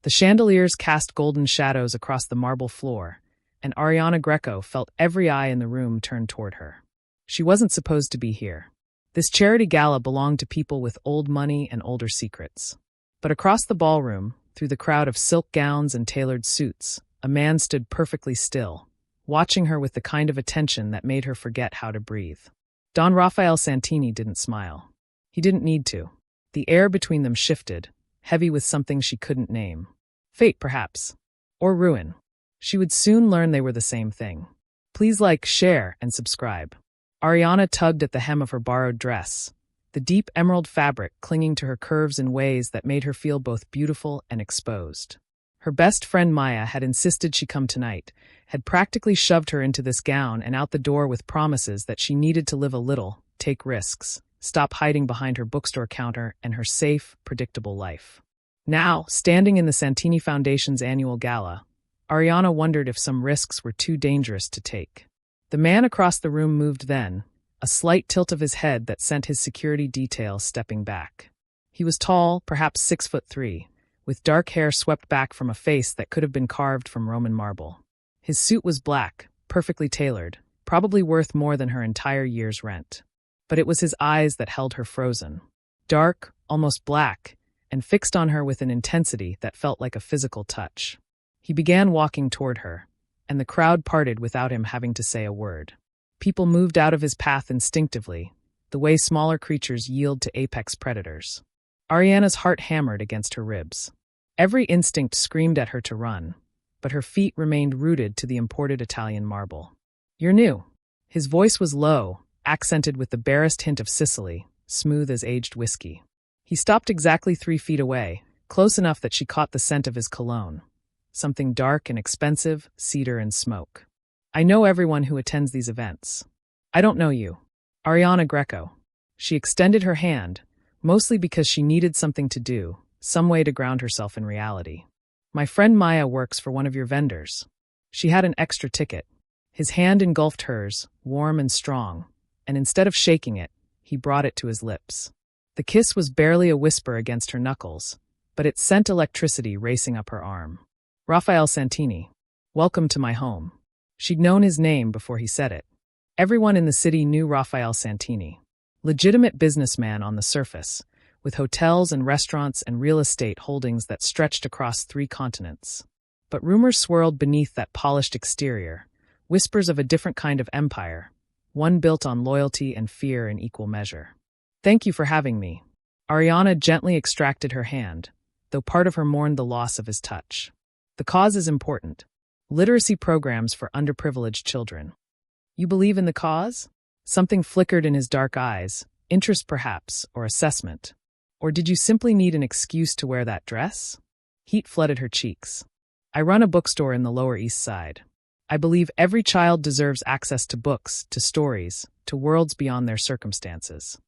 The chandeliers cast golden shadows across the marble floor, and Ariana Greco felt every eye in the room turned toward her. She wasn't supposed to be here. This charity gala belonged to people with old money and older secrets. But across the ballroom, through the crowd of silk gowns and tailored suits, a man stood perfectly still, watching her with the kind of attention that made her forget how to breathe. Don Rafael Santini didn't smile. He didn't need to. The air between them shifted, heavy with something she couldn't name. Fate, perhaps. Or ruin. She would soon learn they were the same thing. Please like, share, and subscribe. Ariana tugged at the hem of her borrowed dress, the deep emerald fabric clinging to her curves in ways that made her feel both beautiful and exposed. Her best friend Maya had insisted she come tonight, had practically shoved her into this gown and out the door with promises that she needed to live a little, take risks, stop hiding behind her bookstore counter and her safe, predictable life. Now, standing in the Santini Foundation's annual gala, Ariana wondered if some risks were too dangerous to take. The man across the room moved then, a slight tilt of his head that sent his security detail stepping back. He was tall, perhaps 6'3", with dark hair swept back from a face that could have been carved from Roman marble. His suit was black, perfectly tailored, probably worth more than her entire year's rent. But it was his eyes that held her frozen. Dark, almost black, and fixed on her with an intensity that felt like a physical touch. He began walking toward her, and the crowd parted without him having to say a word. People moved out of his path instinctively, the way smaller creatures yield to apex predators. Ariana's heart hammered against her ribs. Every instinct screamed at her to run, but her feet remained rooted to the imported Italian marble. "You're new." His voice was low, accented with the barest hint of Sicily, smooth as aged whiskey. He stopped exactly 3 feet away, close enough that she caught the scent of his cologne. Something dark and expensive, cedar and smoke. "I know everyone who attends these events. I don't know you." Ariana Greco. She extended her hand, mostly because she needed something to do, some way to ground herself in reality. "My friend Maya works for one of your vendors." She had an extra ticket. His hand engulfed hers, warm and strong, and instead of shaking it, he brought it to his lips. The kiss was barely a whisper against her knuckles, but it sent electricity racing up her arm. "Rafael Santini. Welcome to my home." She'd known his name before he said it. Everyone in the city knew Rafael Santini. Legitimate businessman on the surface, with hotels and restaurants and real estate holdings that stretched across 3 continents. But rumors swirled beneath that polished exterior, whispers of a different kind of empire, one built on loyalty and fear in equal measure. "Thank you for having me." Ariana gently extracted her hand, though part of her mourned the loss of his touch. "The cause is important. Literacy programs for underprivileged children." "You believe in the cause?" Something flickered in his dark eyes, interest perhaps, or assessment. "Or did you simply need an excuse to wear that dress?" Heat flooded her cheeks. "I run a bookstore in the Lower East Side. I believe every child deserves access to books, to stories, to worlds beyond their circumstances.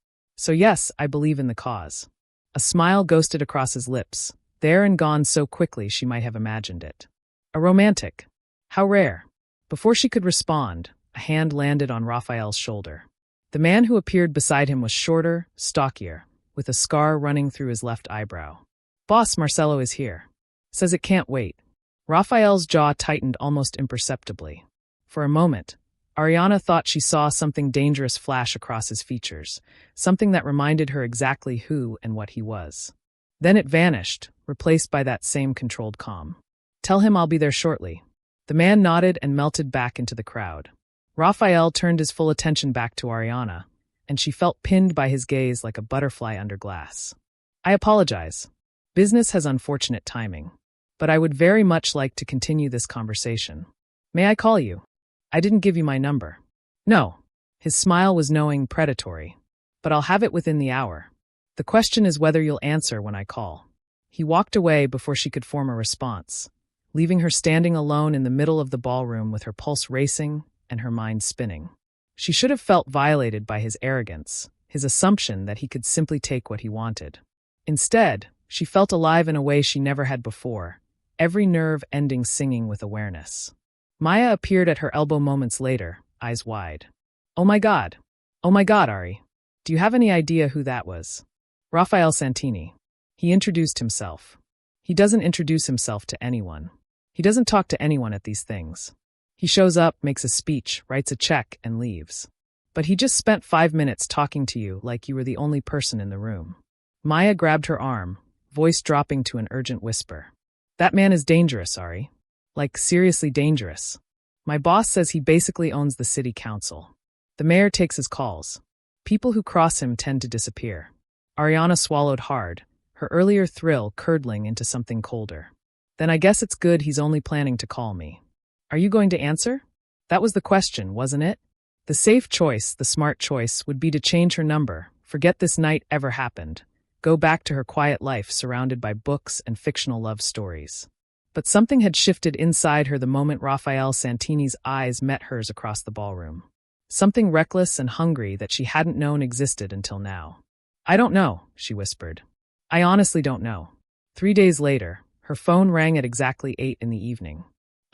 So yes, I believe in the cause." A smile ghosted across his lips, there and gone so quickly she might have imagined it. "A romantic. How rare." Before she could respond, a hand landed on Raphael's shoulder. The man who appeared beside him was shorter, stockier, with a scar running through his left eyebrow. "Boss, Marcelo is here. Says it can't wait." Raphael's jaw tightened almost imperceptibly. For a moment, Ariana thought she saw something dangerous flash across his features, something that reminded her exactly who and what he was. Then it vanished, replaced by that same controlled calm. "Tell him I'll be there shortly." The man nodded and melted back into the crowd. Raphael turned his full attention back to Ariana, and she felt pinned by his gaze like a butterfly under glass. "I apologize. Business has unfortunate timing. But I would very much like to continue this conversation. May I call you? I didn't give you my number." "No." His smile was knowing, predatory. "But I'll have it within the hour. The question is whether you'll answer when I call." He walked away before she could form a response, leaving her standing alone in the middle of the ballroom with her pulse racing and her mind spinning. She should have felt violated by his arrogance, his assumption that he could simply take what he wanted. Instead, she felt alive in a way she never had before, every nerve ending singing with awareness. Maya appeared at her elbow moments later, eyes wide. Oh my God, Ari. Do you have any idea who that was?" "Rafael Santini." He introduced himself. He doesn't introduce himself to anyone. He doesn't talk to anyone at these things. He shows up, makes a speech, writes a check, and leaves. But he just spent 5 minutes talking to you like you were the only person in the room. Maya grabbed her arm, voice dropping to an urgent whisper. That man is dangerous, Ari. Like, seriously dangerous. My boss says he basically owns the city council. The mayor takes his calls. People who cross him tend to disappear. Ariana swallowed hard, her earlier thrill curdling into something colder. Then I guess it's good he's only planning to call me. Are you going to answer? That was the question, wasn't it? The safe choice, the smart choice, would be to change her number, forget this night ever happened, go back to her quiet life surrounded by books and fictional love stories. But something had shifted inside her the moment Raphael Santini's eyes met hers across the ballroom. Something reckless and hungry that she hadn't known existed until now. I don't know, she whispered. I honestly don't know. 3 days later, her phone rang at exactly 8 in the evening.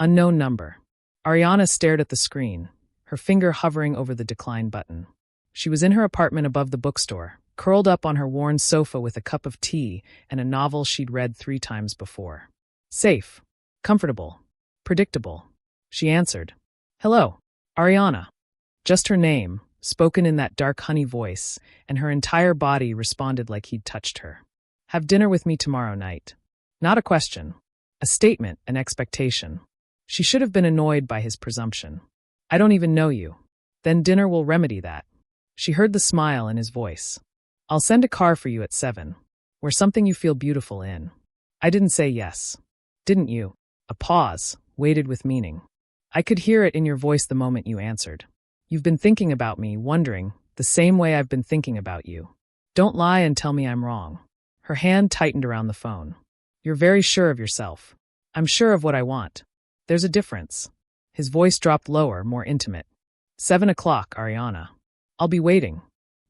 Unknown number. Ariana stared at the screen, her finger hovering over the decline button. She was in her apartment above the bookstore, curled up on her worn sofa with a cup of tea and a novel she'd read 3 times before. Safe. Comfortable. Predictable. She answered. Hello, Ariana. Just her name, spoken in that dark honey voice, and her entire body responded like he'd touched her. Have dinner with me tomorrow night. Not a question. A statement, an expectation. She should have been annoyed by his presumption. I don't even know you. Then dinner will remedy that. She heard the smile in his voice. I'll send a car for you at 7. Wear something you feel beautiful in. I didn't say yes. Didn't you? A pause, weighted with meaning. I could hear it in your voice the moment you answered. You've been thinking about me, wondering, the same way I've been thinking about you. Don't lie and tell me I'm wrong. Her hand tightened around the phone. You're very sure of yourself. I'm sure of what I want. There's a difference. His voice dropped lower, more intimate. 7 o'clock, Ariana. I'll be waiting.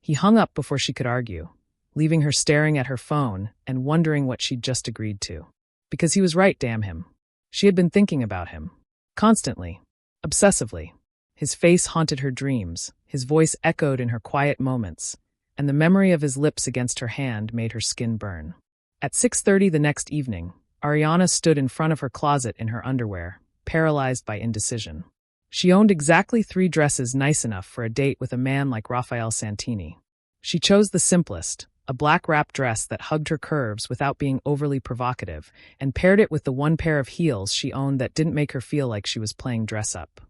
He hung up before she could argue, leaving her staring at her phone and wondering what she'd just agreed to. Because he was right, damn him. She had been thinking about him. Constantly. Obsessively. His face haunted her dreams, his voice echoed in her quiet moments, and the memory of his lips against her hand made her skin burn. At 6:30 the next evening, Ariana stood in front of her closet in her underwear, paralyzed by indecision. She owned exactly 3 dresses nice enough for a date with a man like Raphael Santini. She chose the simplest, a black wrap dress that hugged her curves without being overly provocative, and paired it with the one pair of heels she owned that didn't make her feel like she was playing dress-up.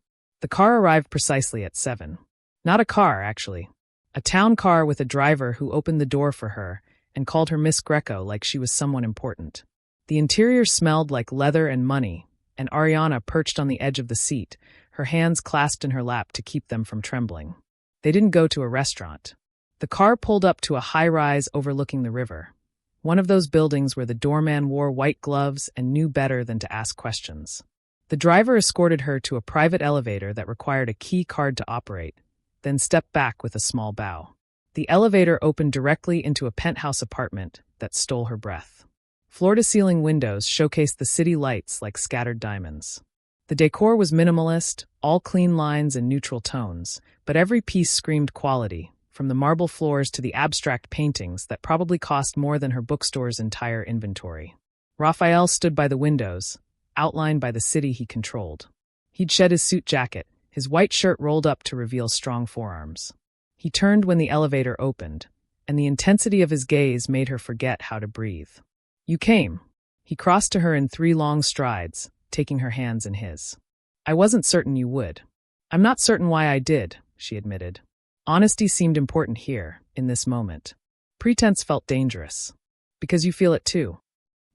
The car arrived precisely at 7. Not a car, actually. A town car with a driver who opened the door for her and called her Miss Greco like she was someone important. The interior smelled like leather and money, and Ariana perched on the edge of the seat, her hands clasped in her lap to keep them from trembling. They didn't go to a restaurant. The car pulled up to a high-rise overlooking the river, one of those buildings where the doorman wore white gloves and knew better than to ask questions. The driver escorted her to a private elevator that required a key card to operate, then stepped back with a small bow. The elevator opened directly into a penthouse apartment that stole her breath. Floor-to-ceiling windows showcased the city lights like scattered diamonds. The decor was minimalist, all clean lines and neutral tones, but every piece screamed quality, from the marble floors to the abstract paintings that probably cost more than her bookstore's entire inventory. Raphael stood by the windows, outlined by the city he controlled. He'd shed his suit jacket, his white shirt rolled up to reveal strong forearms. He turned when the elevator opened, and the intensity of his gaze made her forget how to breathe. You came. He crossed to her in 3 long strides, taking her hands in his. I wasn't certain you would. I'm not certain why I did, she admitted. Honesty seemed important here, in this moment. Pretense felt dangerous. Because you feel it too.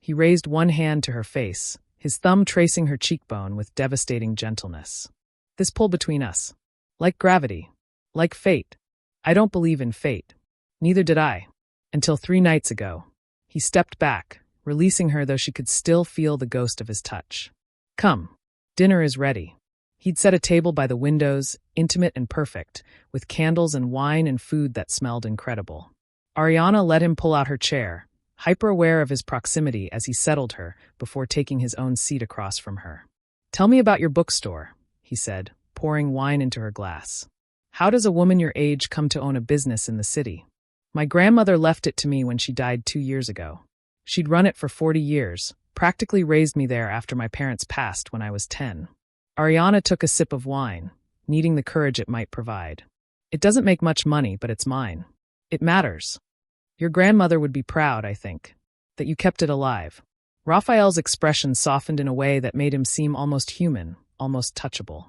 He raised one hand to her face, his thumb tracing her cheekbone with devastating gentleness. This pull between us. Like gravity. Like fate. I don't believe in fate. Neither did I. Until 3 nights ago. He stepped back, releasing her though she could still feel the ghost of his touch. Come. Dinner is ready. He'd set a table by the windows, intimate and perfect, with candles and wine and food that smelled incredible. Ariana let him pull out her chair, hyper-aware of his proximity as he settled her before taking his own seat across from her. Tell me about your bookstore, he said, pouring wine into her glass. How does a woman your age come to own a business in the city? My grandmother left it to me when she died 2 years ago. She'd run it for 40 years, Practically raised me there after my parents passed when I was 10. Ariana took a sip of wine, needing the courage it might provide. It doesn't make much money, but it's mine. It matters. Your grandmother would be proud, I think, that you kept it alive. Raphael's expression softened in a way that made him seem almost human, almost touchable.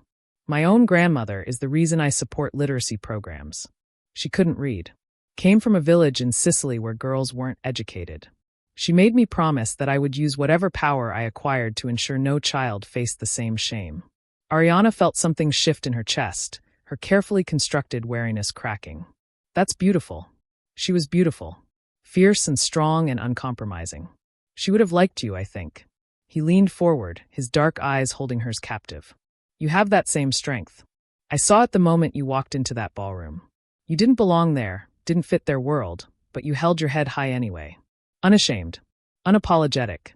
My own grandmother is the reason I support literacy programs. She couldn't read. Came from a village in Sicily where girls weren't educated. She made me promise that I would use whatever power I acquired to ensure no child faced the same shame. Ariana felt something shift in her chest, her carefully constructed wariness cracking. That's beautiful. She was beautiful. Fierce and strong and uncompromising. She would have liked you, I think. He leaned forward, his dark eyes holding hers captive. You have that same strength. I saw it the moment you walked into that ballroom. You didn't belong there, didn't fit their world, but you held your head high anyway. Unashamed. Unapologetic.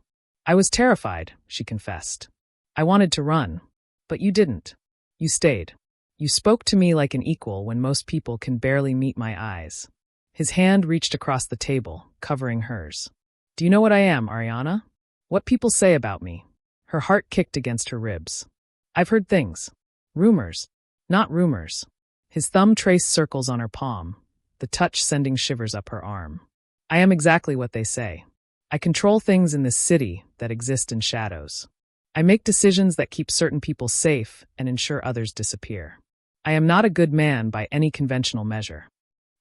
I was terrified, she confessed. I wanted to run. But you didn't. You stayed. You spoke to me like an equal when most people can barely meet my eyes. His hand reached across the table, covering hers. Do you know what I am, Ariana? What people say about me. Her heart kicked against her ribs. I've heard things. Rumors. Not rumors. His thumb traced circles on her palm, the touch sending shivers up her arm. I am exactly what they say. I control things in this city that exist in shadows. I make decisions that keep certain people safe and ensure others disappear. I am not a good man by any conventional measure.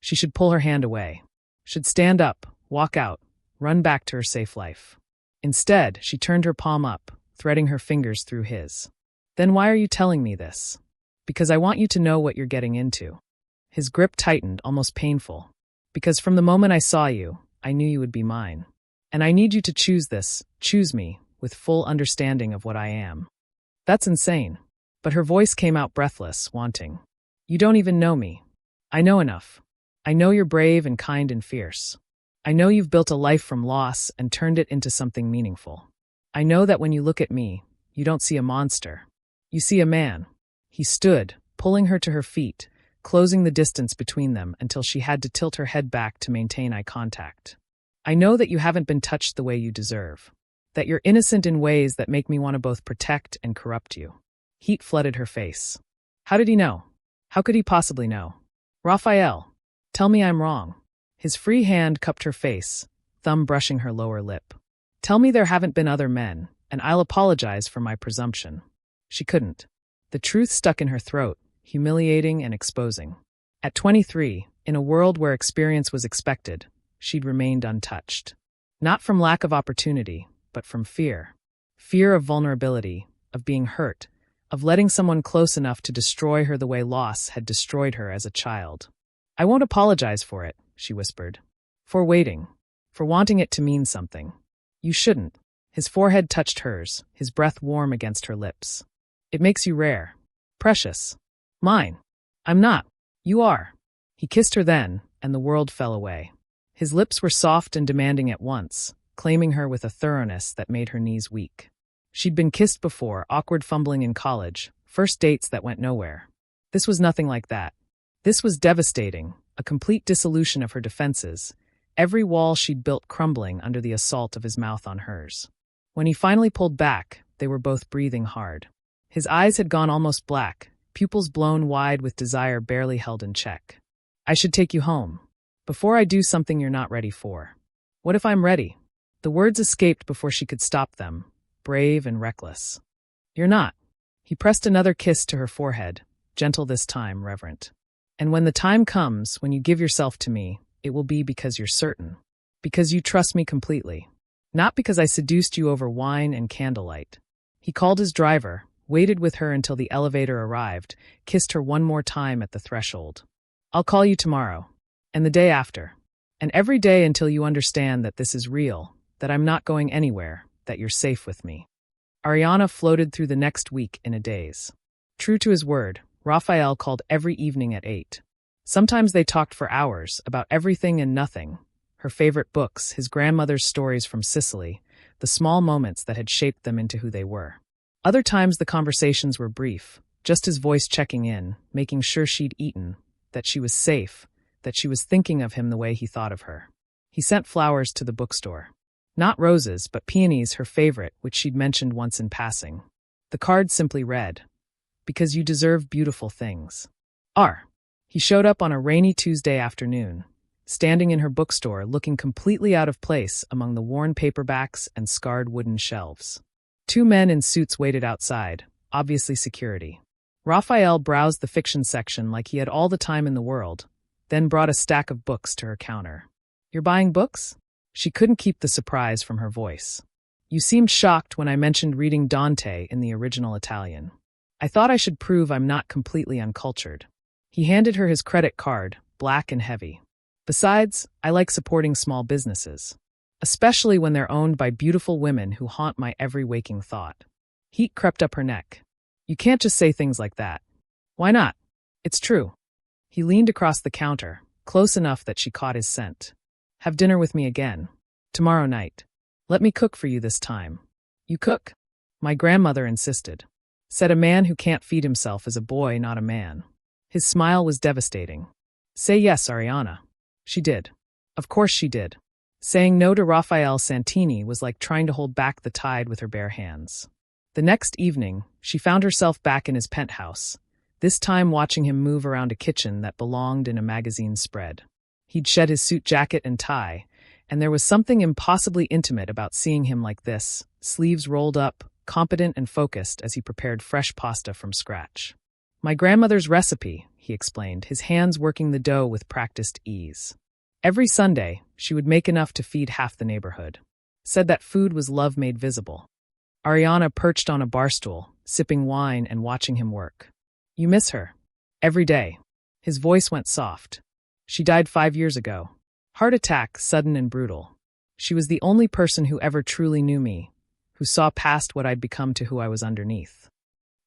She should pull her hand away. Should stand up, walk out, run back to her safe life. Instead, she turned her palm up, threading her fingers through his. Then why are you telling me this? Because I want you to know what you're getting into. His grip tightened, almost painful. Because from the moment I saw you, I knew you would be mine. And I need you to choose this, choose me, with full understanding of what I am. That's insane. But her voice came out breathless, wanting. You don't even know me. I know enough. I know you're brave and kind and fierce. I know you've built a life from loss and turned it into something meaningful. I know that when you look at me, you don't see a monster. You see a man. He stood, pulling her to her feet, closing the distance between them until she had to tilt her head back to maintain eye contact. I know that you haven't been touched the way you deserve. That you're innocent in ways that make me want to both protect and corrupt you. Heat flooded her face. How did he know? How could he possibly know? Raphael, tell me I'm wrong. His free hand cupped her face, thumb brushing her lower lip. Tell me there haven't been other men, and I'll apologize for my presumption. She couldn't. The truth stuck in her throat, humiliating and exposing. At 23, in a world where experience was expected, she'd remained untouched. Not from lack of opportunity, but from fear. Fear of vulnerability, of being hurt, of letting someone close enough to destroy her the way loss had destroyed her as a child. I won't apologize for it, she whispered. For waiting. For wanting it to mean something. You shouldn't. His forehead touched hers, his breath warm against her lips. It makes you rare. Precious. Mine. I'm not. You are. He kissed her then, and the world fell away. His lips were soft and demanding at once, claiming her with a thoroughness that made her knees weak. She'd been kissed before, awkward fumbling in college, first dates that went nowhere. This was nothing like that. This was devastating, a complete dissolution of her defenses, every wall she'd built crumbling under the assault of his mouth on hers. When he finally pulled back, they were both breathing hard. His eyes had gone almost black, pupils blown wide with desire barely held in check. I should take you home. Before I do something you're not ready for. What if I'm ready? The words escaped before she could stop them, brave and reckless. You're not. He pressed another kiss to her forehead, gentle this time, reverent. And when the time comes, when you give yourself to me, it will be because you're certain. Because you trust me completely. Not because I seduced you over wine and candlelight. He called his driver, waited with her until the elevator arrived, kissed her one more time at the threshold. I'll call you tomorrow. And the day after. And every day until you understand that this is real, that I'm not going anywhere, that you're safe with me. Ariana floated through the next week in a daze. True to his word, Raphael called every evening at 8. Sometimes they talked for hours about everything and nothing. Her favorite books, his grandmother's stories from Sicily, the small moments that had shaped them into who they were. Other times the conversations were brief, just his voice checking in, making sure she'd eaten, that she was safe, that she was thinking of him the way he thought of her. He sent flowers to the bookstore. Not roses, but peonies, her favorite, which she'd mentioned once in passing. The card simply read, "Because you deserve beautiful things." R. He showed up on a rainy Tuesday afternoon, standing in her bookstore looking completely out of place among the worn paperbacks and scarred wooden shelves. Two men in suits waited outside, obviously security. Raphael browsed the fiction section like he had all the time in the world, then brought a stack of books to her counter. "You're buying books?" She couldn't keep the surprise from her voice. "You seemed shocked when I mentioned reading Dante in the original Italian. I thought I should prove I'm not completely uncultured." He handed her his credit card, black and heavy. "Besides, I like supporting small businesses, especially when they're owned by beautiful women who haunt my every waking thought." Heat crept up her neck. "You can't just say things like that." "Why not? It's true." He leaned across the counter, close enough that she caught his scent. "Have dinner with me again. Tomorrow night. Let me cook for you this time." "You cook?" "My grandmother insisted. Said a man who can't feed himself is a boy, not a man." His smile was devastating. "Say yes, Ariana." She did. Of course she did. Saying no to Raphael Santini was like trying to hold back the tide with her bare hands. The next evening, she found herself back in his penthouse, this time watching him move around a kitchen that belonged in a magazine spread. He'd shed his suit jacket and tie, and there was something impossibly intimate about seeing him like this, sleeves rolled up, competent and focused as he prepared fresh pasta from scratch. "My grandmother's recipe," he explained, his hands working the dough with practiced ease. "Every Sunday, she would make enough to feed half the neighborhood. Said that food was love made visible." Ariana perched on a barstool, sipping wine and watching him work. "You miss her?" "Every day." His voice went soft. "She died 5 years ago. Heart attack, sudden and brutal. She was the only person who ever truly knew me, who saw past what I'd become to who I was underneath."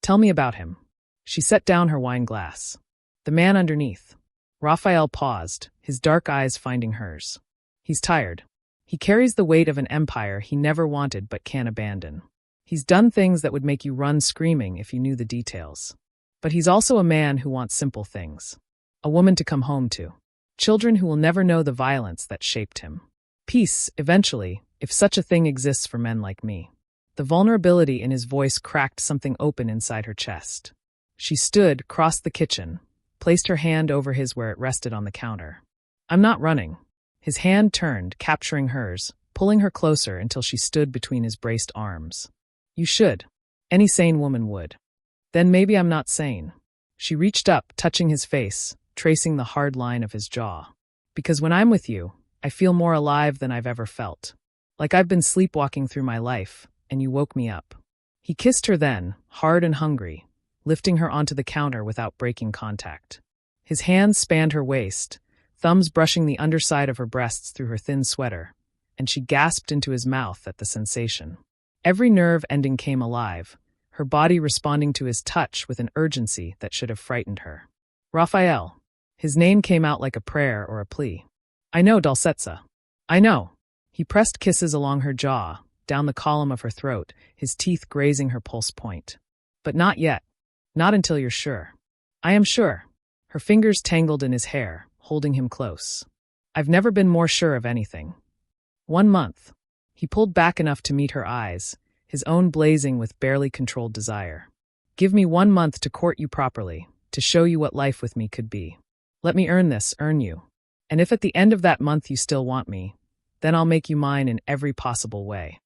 "Tell me about him." She set down her wine glass. "The man underneath." Raphael paused, his dark eyes finding hers. "He's tired. He carries the weight of an empire he never wanted but can't abandon. He's done things that would make you run screaming if you knew the details. But he's also a man who wants simple things. A woman to come home to. Children who will never know the violence that shaped him. Peace, eventually, if such a thing exists for men like me." The vulnerability in his voice cracked something open inside her chest. She stood, crossed the kitchen, placed her hand over his where it rested on the counter. "I'm not running." His hand turned, capturing hers, pulling her closer until she stood between his braced arms. "You should. Any sane woman would." "Then maybe I'm not sane." She reached up, touching his face, tracing the hard line of his jaw. "Because when I'm with you, I feel more alive than I've ever felt. Like I've been sleepwalking through my life, and you woke me up." He kissed her then, hard and hungry, lifting her onto the counter without breaking contact. His hands spanned her waist, thumbs brushing the underside of her breasts through her thin sweater, and she gasped into his mouth at the sensation. Every nerve ending came alive, her body responding to his touch with an urgency that should have frightened her. "Raphael." His name came out like a prayer or a plea. "I know, Dulcezza. I know." He pressed kisses along her jaw, down the column of her throat, his teeth grazing her pulse point. "But not yet. Not until you're sure." "I am sure." Her fingers tangled in his hair, holding him close. "I've never been more sure of anything." 1 month. He pulled back enough to meet her eyes, his own blazing with barely controlled desire. "Give me 1 month to court you properly, to show you what life with me could be. Let me earn this, earn you. And if at the end of that month you still want me, then I'll make you mine in every possible way."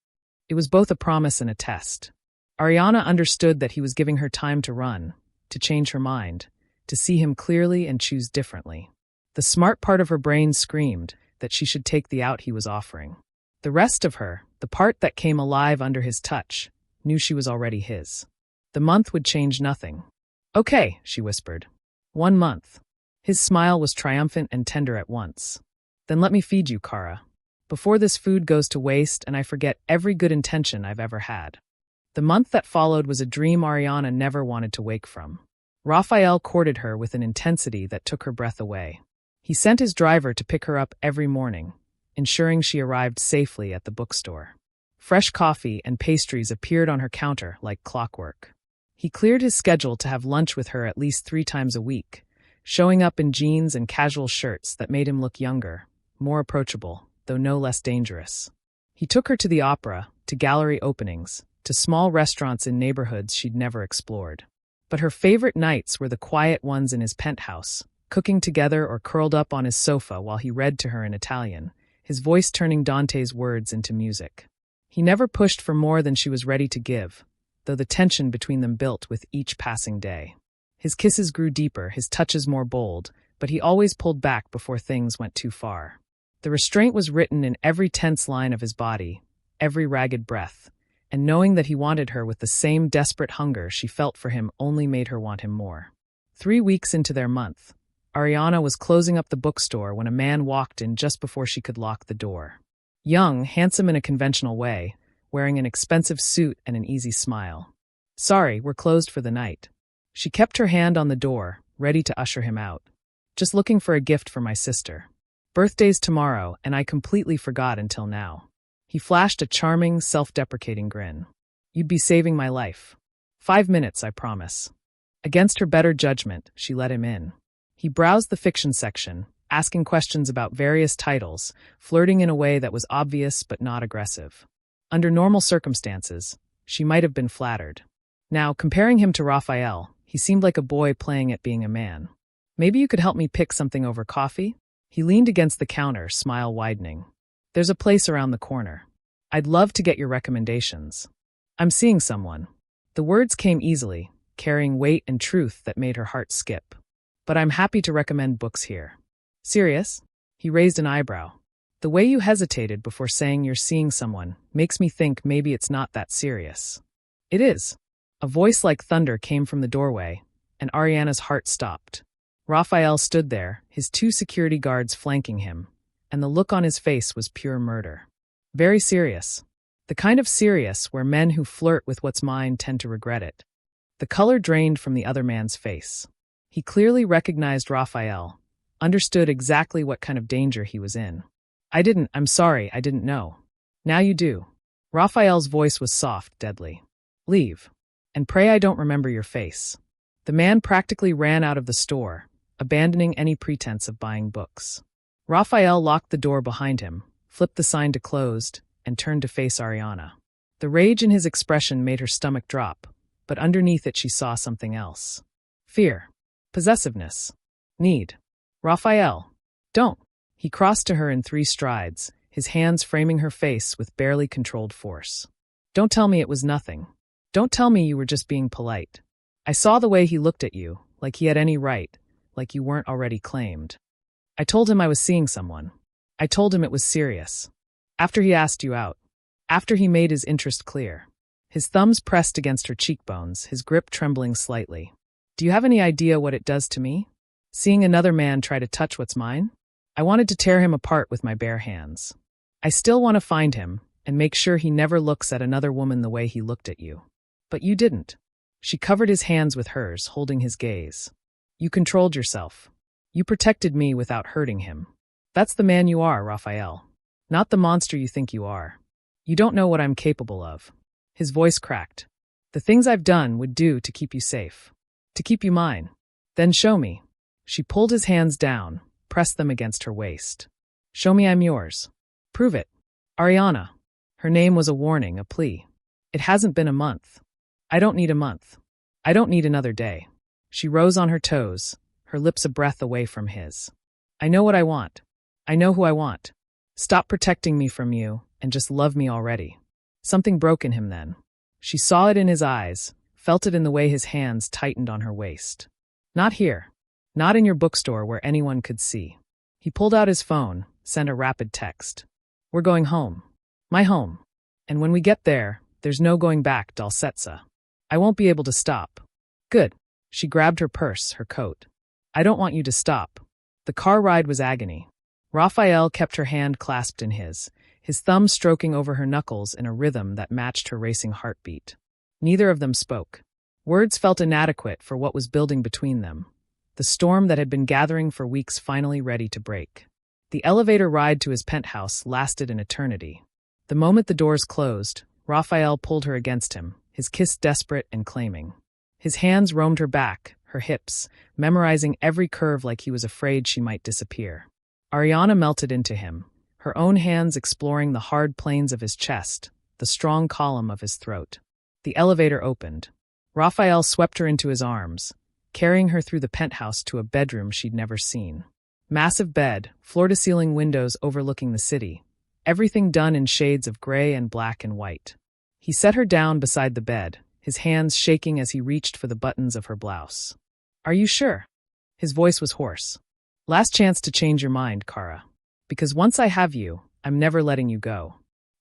It was both a promise and a test. Ariana understood that he was giving her time to run, to change her mind, to see him clearly and choose differently. The smart part of her brain screamed that she should take the out he was offering. The rest of her, the part that came alive under his touch, knew she was already his. The month would change nothing. "Okay," she whispered. 1 month. His smile was triumphant and tender at once. "Then let me feed you, Kara. Before this food goes to waste and I forget every good intention I've ever had." The month that followed was a dream Ariana never wanted to wake from. Raphael courted her with an intensity that took her breath away. He sent his driver to pick her up every morning, ensuring she arrived safely at the bookstore. Fresh coffee and pastries appeared on her counter like clockwork. He cleared his schedule to have lunch with her at least 3 times a week, showing up in jeans and casual shirts that made him look younger, more approachable, though no less dangerous. He took her to the opera, to gallery openings, to small restaurants in neighborhoods she'd never explored. But her favorite nights were the quiet ones in his penthouse, cooking together or curled up on his sofa while he read to her in Italian, his voice turning Dante's words into music. He never pushed for more than she was ready to give, though the tension between them built with each passing day. His kisses grew deeper, his touches more bold, but he always pulled back before things went too far. The restraint was written in every tense line of his body, every ragged breath, and knowing that he wanted her with the same desperate hunger she felt for him only made her want him more. 3 weeks into their month, Ariana was closing up the bookstore when a man walked in just before she could lock the door. Young, handsome in a conventional way, wearing an expensive suit and an easy smile. "Sorry, we're closed for the night." She kept her hand on the door, ready to usher him out. "Just looking for a gift for my sister. Birthday's tomorrow, and I completely forgot until now." He flashed a charming, self-deprecating grin. "You'd be saving my life. 5 minutes, I promise." Against her better judgment, she let him in. He browsed the fiction section, asking questions about various titles, flirting in a way that was obvious but not aggressive. Under normal circumstances, she might have been flattered. Now, comparing him to Raphael, he seemed like a boy playing at being a man. "Maybe you could help me pick something over coffee?" He leaned against the counter, smile widening. "There's a place around the corner. I'd love to get your recommendations. I'm seeing someone." The words came easily, carrying weight and truth that made her heart skip. "But I'm happy to recommend books here." "Serious?" He raised an eyebrow. "The way you hesitated before saying you're seeing someone makes me think maybe it's not that serious." "It is." A voice like thunder came from the doorway, and Ariana's heart stopped. Raphael stood there, his 2 security guards flanking him, and the look on his face was pure murder. Very serious. The kind of serious where men who flirt with what's mine tend to regret it. The color drained from the other man's face. He clearly recognized Raphael, understood exactly what kind of danger he was in. I'm sorry, I didn't know." "Now you do." Raphael's voice was soft, deadly. "Leave. And pray I don't remember your face." The man practically ran out of the store, abandoning any pretense of buying books. Raphael locked the door behind him, flipped the sign to closed, and turned to face Ariana. The rage in his expression made her stomach drop, but underneath it she saw something else. Fear. Possessiveness. Need. "Raphael. Don't." He crossed to her in 3 strides, his hands framing her face with barely controlled force. "Don't tell me it was nothing. Don't tell me you were just being polite. I saw the way he looked at you, like he had any right, like you weren't already claimed. I told him I was seeing someone. I told him it was serious. After he asked you out. After he made his interest clear." His thumbs pressed against her cheekbones, his grip trembling slightly. "Do you have any idea what it does to me? Seeing another man try to touch what's mine? I wanted to tear him apart with my bare hands. I still want to find him and make sure he never looks at another woman the way he looked at you. But you didn't." She covered his hands with hers, holding his gaze. "You controlled yourself. You protected me without hurting him. That's the man you are, Raphael. Not the monster you think you are. You don't know what I'm capable of." His voice cracked. "The things I've done would do to keep you safe. To keep you mine. Then show me." She pulled his hands down, pressed them against her waist. "Show me I'm yours. Prove it." "Ariana." Her name was a warning, a plea. "It hasn't been a month. I don't need a month. I don't need another day." She rose on her toes, her lips a breath away from his. "I know what I want. I know who I want. Stop protecting me from you, and just love me already." Something broke in him then. She saw it in his eyes, felt it in the way his hands tightened on her waist. "Not here. Not in your bookstore where anyone could see." He pulled out his phone, sent a rapid text. "We're going home. My home. And when we get there, there's no going back, Dalsetsa. I won't be able to stop." "Good." She grabbed her purse, her coat. "I don't want you to stop." The car ride was agony. Raphael kept her hand clasped in his thumb stroking over her knuckles in a rhythm that matched her racing heartbeat. Neither of them spoke. Words felt inadequate for what was building between them. The storm that had been gathering for weeks finally ready to break. The elevator ride to his penthouse lasted an eternity. The moment the doors closed, Raphael pulled her against him, his kiss desperate and claiming. His hands roamed her back, her hips, memorizing every curve like he was afraid she might disappear. Ariana melted into him, her own hands exploring the hard planes of his chest, the strong column of his throat. The elevator opened. Raphael swept her into his arms, carrying her through the penthouse to a bedroom she'd never seen. Massive bed, floor-to-ceiling windows overlooking the city, everything done in shades of gray and black and white. He set her down beside the bed, his hands shaking as he reached for the buttons of her blouse. "Are you sure?" His voice was hoarse. "Last chance to change your mind, Kara. Because once I have you, I'm never letting you go."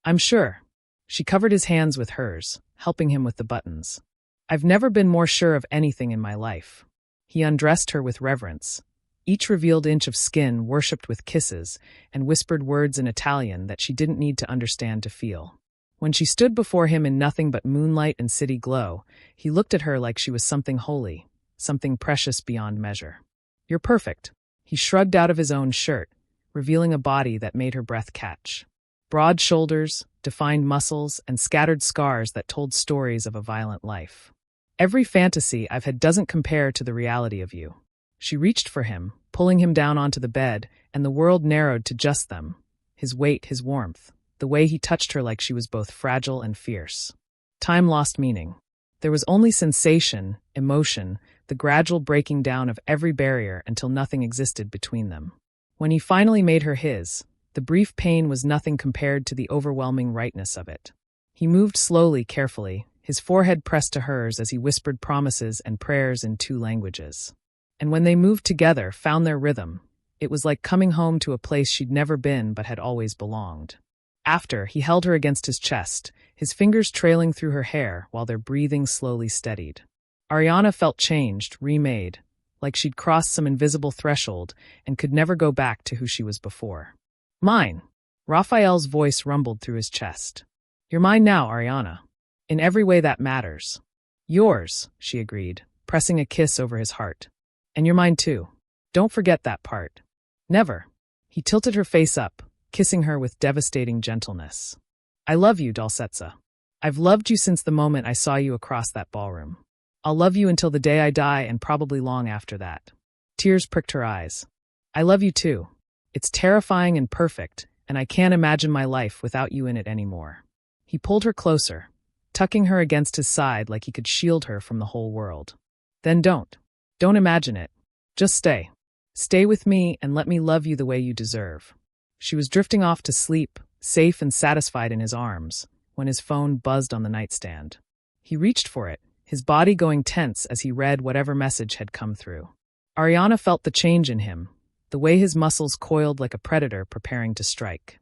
"I'm sure." She covered his hands with hers, helping him with the buttons. "I've never been more sure of anything in my life." He undressed her with reverence. Each revealed inch of skin worshipped with kisses and whispered words in Italian that she didn't need to understand to feel. When she stood before him in nothing but moonlight and city glow, he looked at her like she was something holy, something precious beyond measure. "You're perfect." He shrugged out of his own shirt, revealing a body that made her breath catch. Broad shoulders, defined muscles, and scattered scars that told stories of a violent life. "Every fantasy I've had doesn't compare to the reality of you." She reached for him, pulling him down onto the bed, and the world narrowed to just them. His weight, his warmth, the way he touched her like she was both fragile and fierce. Time lost meaning. There was only sensation, emotion, the gradual breaking down of every barrier until nothing existed between them. When he finally made her his, the brief pain was nothing compared to the overwhelming rightness of it. He moved slowly, carefully, his forehead pressed to hers as he whispered promises and prayers in 2 languages. And when they moved together, found their rhythm, it was like coming home to a place she'd never been but had always belonged. After, he held her against his chest, his fingers trailing through her hair while their breathing slowly steadied. Ariana felt changed, remade, like she'd crossed some invisible threshold and could never go back to who she was before. "Mine." Raphael's voice rumbled through his chest. "You're mine now, Ariana. In every way that matters." "Yours," she agreed, pressing a kiss over his heart. "And you're mine too. Don't forget that part." "Never." He tilted her face up, kissing her with devastating gentleness. "I love you, Dolcezza. I've loved you since the moment I saw you across that ballroom. I'll love you until the day I die and probably long after that." Tears pricked her eyes. "I love you too. It's terrifying and perfect, and I can't imagine my life without you in it anymore." He pulled her closer, tucking her against his side like he could shield her from the whole world. "Then don't. Don't imagine it. Just stay. Stay with me and let me love you the way you deserve." She was drifting off to sleep, safe and satisfied in his arms, when his phone buzzed on the nightstand. He reached for it, his body going tense as he read whatever message had come through. Ariana felt the change in him, the way his muscles coiled like a predator preparing to strike.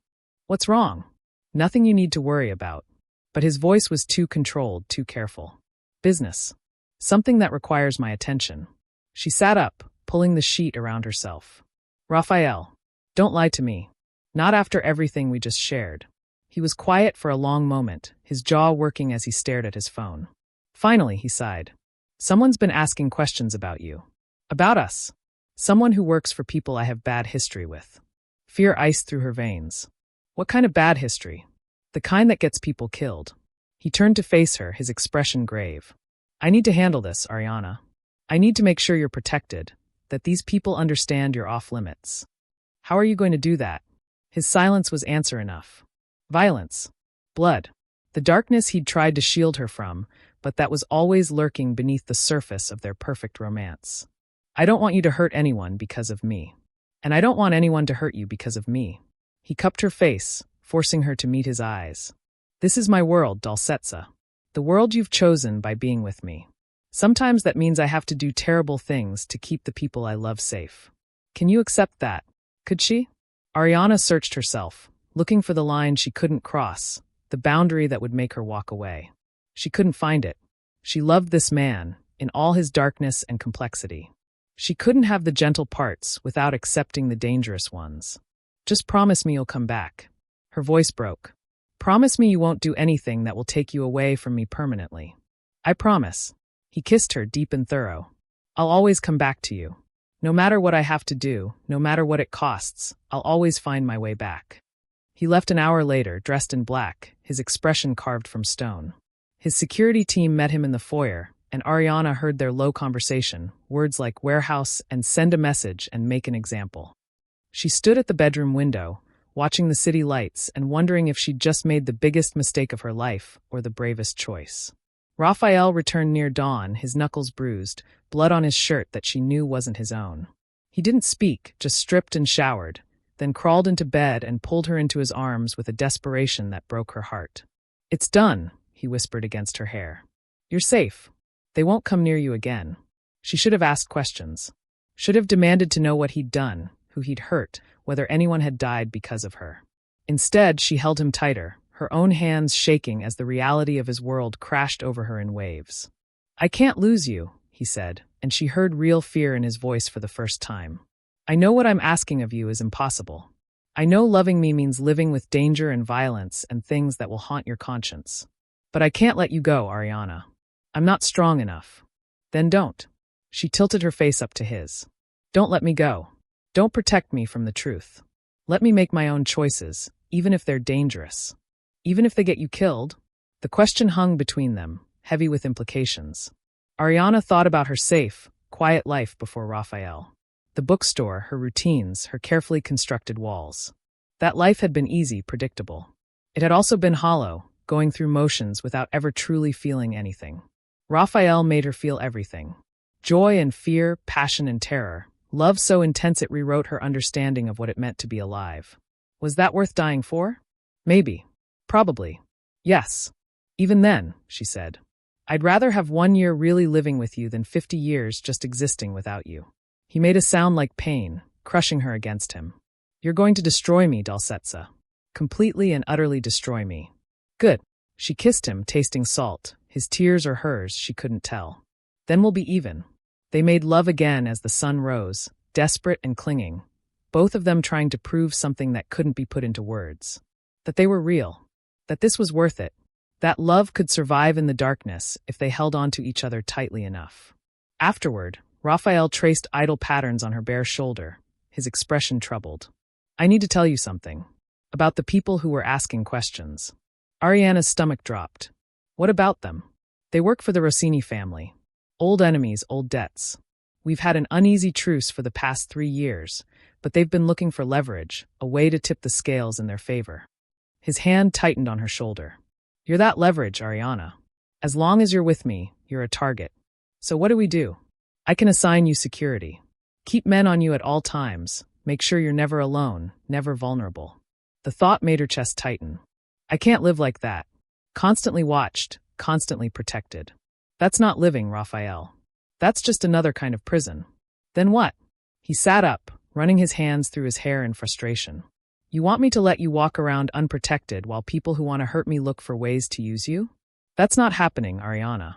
"What's wrong?" "Nothing you need to worry about." But his voice was too controlled, too careful. "Business. Something that requires my attention." She sat up, pulling the sheet around herself. "Raphael, don't lie to me. Not after everything we just shared." He was quiet for a long moment, his jaw working as he stared at his phone. Finally, he sighed. "Someone's been asking questions about you. About us. Someone who works for people I have bad history with." Fear iced through her veins. "What kind of bad history?" "The kind that gets people killed." He turned to face her, his expression grave. "I need to handle this, Ariana. I need to make sure you're protected, that these people understand you're off limits." "How are you going to do that?" His silence was answer enough. "Violence. Blood. The darkness he'd tried to shield her from, but that was always lurking beneath the surface of their perfect romance. I don't want you to hurt anyone because of me. And I don't want anyone to hurt you because of me." He cupped her face, forcing her to meet his eyes. "This is my world, Dolcezza. The world you've chosen by being with me. Sometimes that means I have to do terrible things to keep the people I love safe. Can you accept that?" Could she? Ariana searched herself, looking for the line she couldn't cross, the boundary that would make her walk away. She couldn't find it. She loved this man, in all his darkness and complexity. She couldn't have the gentle parts without accepting the dangerous ones. "Just promise me you'll come back." Her voice broke. "Promise me you won't do anything that will take you away from me permanently." "I promise." He kissed her deep and thorough. "I'll always come back to you. No matter what I have to do, no matter what it costs, I'll always find my way back." He left an hour later, dressed in black, his expression carved from stone. His security team met him in the foyer, and Ariana heard their low conversation, words like warehouse and send a message and make an example. She stood at the bedroom window, watching the city lights and wondering if she'd just made the biggest mistake of her life or the bravest choice. Raphael returned near dawn, his knuckles bruised, blood on his shirt that she knew wasn't his own. He didn't speak, just stripped and showered, then crawled into bed and pulled her into his arms with a desperation that broke her heart. "It's done," he whispered against her hair. "You're safe. They won't come near you again." She should have asked questions. Should have demanded to know what he'd done, who he'd hurt, whether anyone had died because of her. Instead, she held him tighter, her own hands shaking as the reality of his world crashed over her in waves. "I can't lose you," he said, and she heard real fear in his voice for the first time. "I know what I'm asking of you is impossible. I know loving me means living with danger and violence and things that will haunt your conscience. But I can't let you go, Ariana. I'm not strong enough." "Then don't." She tilted her face up to his. "Don't let me go. Don't protect me from the truth. Let me make my own choices, even if they're dangerous. Even if they get you killed." The question hung between them, heavy with implications. Ariana thought about her safe, quiet life before Raphael. The bookstore, her routines, her carefully constructed walls. That life had been easy, predictable. It had also been hollow, going through motions without ever truly feeling anything. Raphael made her feel everything. Joy and fear, passion and terror. Love so intense it rewrote her understanding of what it meant to be alive. Was that worth dying for? Maybe. Probably. Yes. Even then, she said. "I'd rather have 1 year really living with you than 50 years just existing without you." He made a sound like pain, crushing her against him. "You're going to destroy me, Dulcetsa. Completely and utterly destroy me." "Good." She kissed him, tasting salt, his tears or hers, she couldn't tell. "Then we'll be even." They made love again as the sun rose, desperate and clinging, both of them trying to prove something that couldn't be put into words. That they were real. That this was worth it. That love could survive in the darkness if they held on to each other tightly enough. Afterward, Raphael traced idle patterns on her bare shoulder, his expression troubled. "I need to tell you something. About the people who were asking questions." Ariana's stomach dropped. "What about them?" "They work for the Rossini family. Old enemies, old debts. We've had an uneasy truce for the past 3 years, but they've been looking for leverage, a way to tip the scales in their favor." His hand tightened on her shoulder. "You're that leverage, Ariana. As long as you're with me, you're a target. So what do we do? I can assign you security. Keep men on you at all times. Make sure you're never alone, never vulnerable." The thought made her chest tighten. "I can't live like that. Constantly watched, constantly protected. That's not living, Raphael. That's just another kind of prison." "Then what?" He sat up, running his hands through his hair in frustration. "You want me to let you walk around unprotected while people who want to hurt me look for ways to use you? That's not happening, Ariana.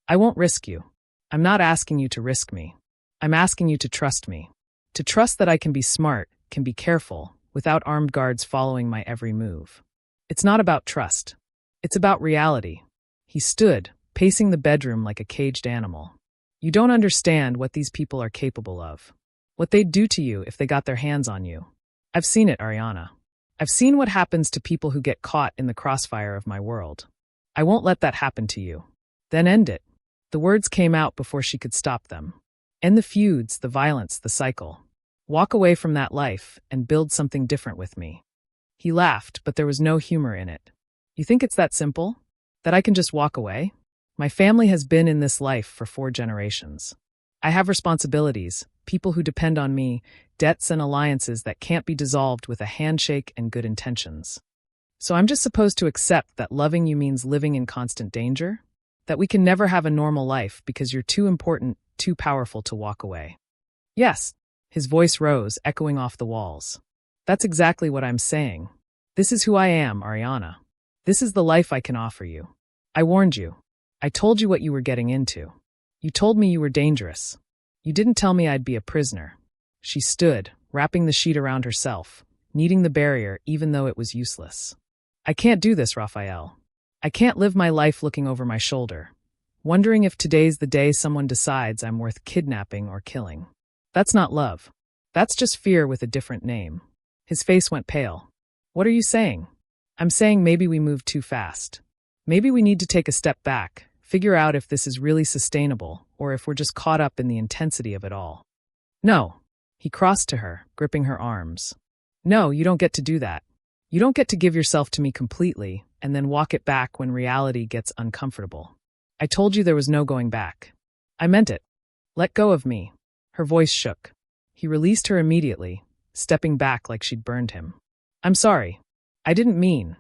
I won't risk you. I'm not asking you to risk me. I'm asking you to trust me. To trust that I can be smart, can be careful, without armed guards following my every move. It's not about trust. It's about reality." He stood, pacing the bedroom like a caged animal. "You don't understand what these people are capable of. What they'd do to you if they got their hands on you. I've seen it, Ariana. I've seen what happens to people who get caught in the crossfire of my world. I won't let that happen to you." "Then end it." The words came out before she could stop them. "End the feuds, the violence, the cycle. Walk away from that life and build something different with me." He laughed, but there was no humor in it. "You think it's that simple? That I can just walk away? My family has been in this life for 4 generations. I have responsibilities, people who depend on me, debts and alliances that can't be dissolved with a handshake and good intentions. So I'm just supposed to accept that loving you means living in constant danger? That we can never have a normal life because you're too important, too powerful to walk away?" "Yes." His voice rose, echoing off the walls. "That's exactly what I'm saying. This is who I am, Ariana. This is the life I can offer you. I warned you. I told you what you were getting into. You told me you were dangerous. You didn't tell me I'd be a prisoner." She stood, wrapping the sheet around herself, needing the barrier even though it was useless. "I can't do this, Raphael. I can't live my life looking over my shoulder, wondering if today's the day someone decides I'm worth kidnapping or killing. That's not love. That's just fear with a different name." His face went pale. "What are you saying?" "I'm saying maybe we moved too fast. Maybe we need to take a step back, figure out if this is really sustainable, or if we're just caught up in the intensity of it all." "No." He crossed to her, gripping her arms. "No, you don't get to do that. You don't get to give yourself to me completely and then walk it back when reality gets uncomfortable. I told you there was no going back. I meant it. Let go of me. Her voice shook. He released her immediately, stepping back like she'd burned him. I'm sorry. I didn't mean.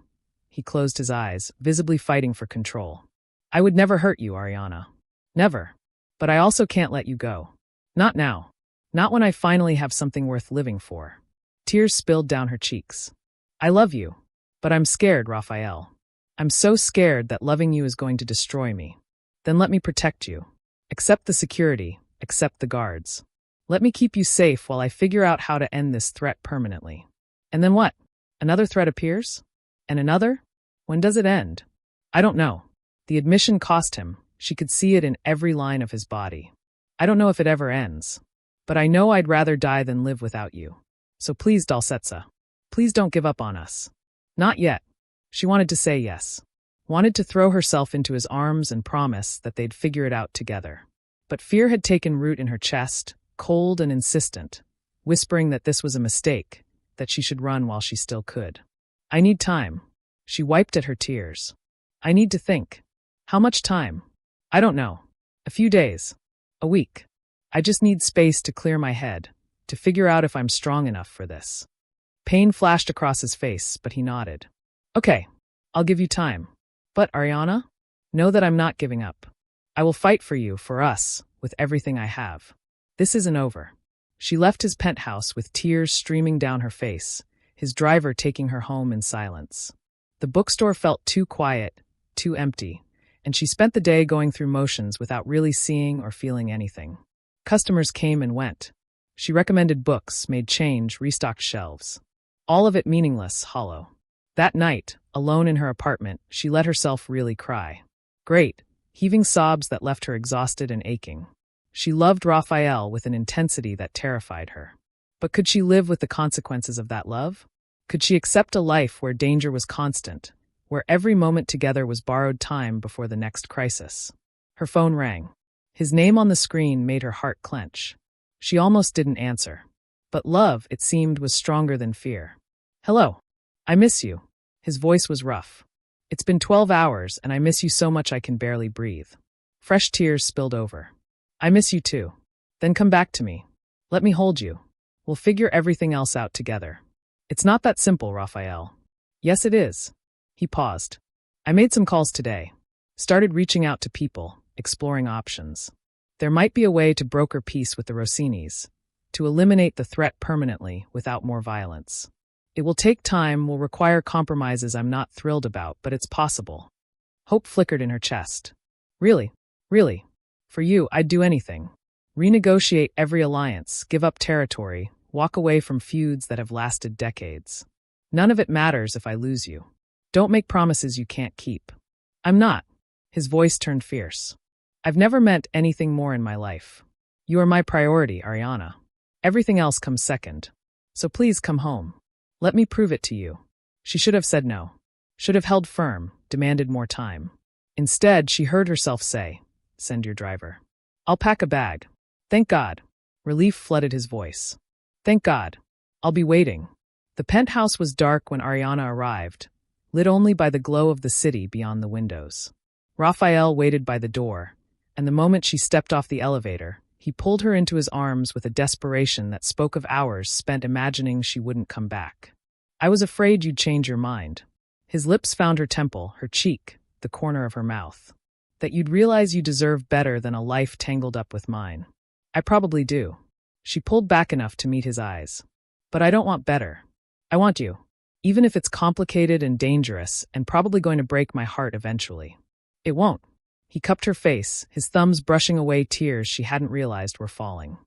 He closed his eyes, visibly fighting for control. I would never hurt you, Ariana. Never. But I also can't let you go. Not now. Not when I finally have something worth living for. Tears spilled down her cheeks. I love you. But I'm scared, Raphael. I'm so scared that loving you is going to destroy me. Then let me protect you. Accept the security. Accept the guards. Let me keep you safe while I figure out how to end this threat permanently. And then what? Another threat appears? And another? When does it end? I don't know. The admission cost him. She could see it in every line of his body. I don't know if it ever ends. But I know I'd rather die than live without you. So please, Dalsetsa. Please don't give up on us. Not yet. She wanted to say yes. Wanted to throw herself into his arms and promise that they'd figure it out together. But fear had taken root in her chest, cold and insistent, whispering that this was a mistake, that she should run while she still could. I need time. She wiped at her tears. I need to think. How much time? I don't know. A few days. A week. I just need space to clear my head, to figure out if I'm strong enough for this. Pain flashed across his face, but he nodded. Okay, I'll give you time. But, Ariana, know that I'm not giving up. I will fight for you, for us, with everything I have. This isn't over. She left his penthouse with tears streaming down her face, his driver taking her home in silence. The bookstore felt too quiet, too empty, and she spent the day going through motions without really seeing or feeling anything. Customers came and went. She recommended books, made change, restocked shelves. All of it meaningless, hollow. That night, alone in her apartment, she let herself really cry. Great, heaving sobs that left her exhausted and aching. She loved Raphael with an intensity that terrified her. But could she live with the consequences of that love? Could she accept a life where danger was constant, where every moment together was borrowed time before the next crisis? Her phone rang. His name on the screen made her heart clench. She almost didn't answer. But love, it seemed, was stronger than fear. Hello. I miss you. His voice was rough. It's been 12 hours, and I miss you so much I can barely breathe. Fresh tears spilled over. I miss you too. Then come back to me. Let me hold you. We'll figure everything else out together. It's not that simple, Raphael. Yes, it is. He paused. I made some calls today. Started reaching out to people, exploring options. There might be a way to broker peace with the Rossinis, to eliminate the threat permanently without more violence. It will take time, will require compromises I'm not thrilled about, but it's possible. Hope flickered in her chest. Really? Really? For you, I'd do anything. Renegotiate every alliance, give up territory, walk away from feuds that have lasted decades. None of it matters if I lose you. Don't make promises you can't keep. I'm not. His voice turned fierce. I've never meant anything more in my life. You are my priority, Ariana. Everything else comes second. So please come home. Let me prove it to you. She should have said no. Should have held firm, demanded more time. Instead, she heard herself say, "Send your driver." I'll pack a bag. Thank God. Relief flooded his voice. Thank God. I'll be waiting. The penthouse was dark when Ariana arrived, lit only by the glow of the city beyond the windows. Raphael waited by the door, and the moment she stepped off the elevator, he pulled her into his arms with a desperation that spoke of hours spent imagining she wouldn't come back. I was afraid you'd change your mind. His lips found her temple, her cheek, the corner of her mouth. That you'd realize you deserve better than a life tangled up with mine. I probably do. She pulled back enough to meet his eyes. But I don't want better. I want you. Even if it's complicated and dangerous and probably going to break my heart eventually. It won't. He cupped her face, his thumbs brushing away tears she hadn't realized were falling.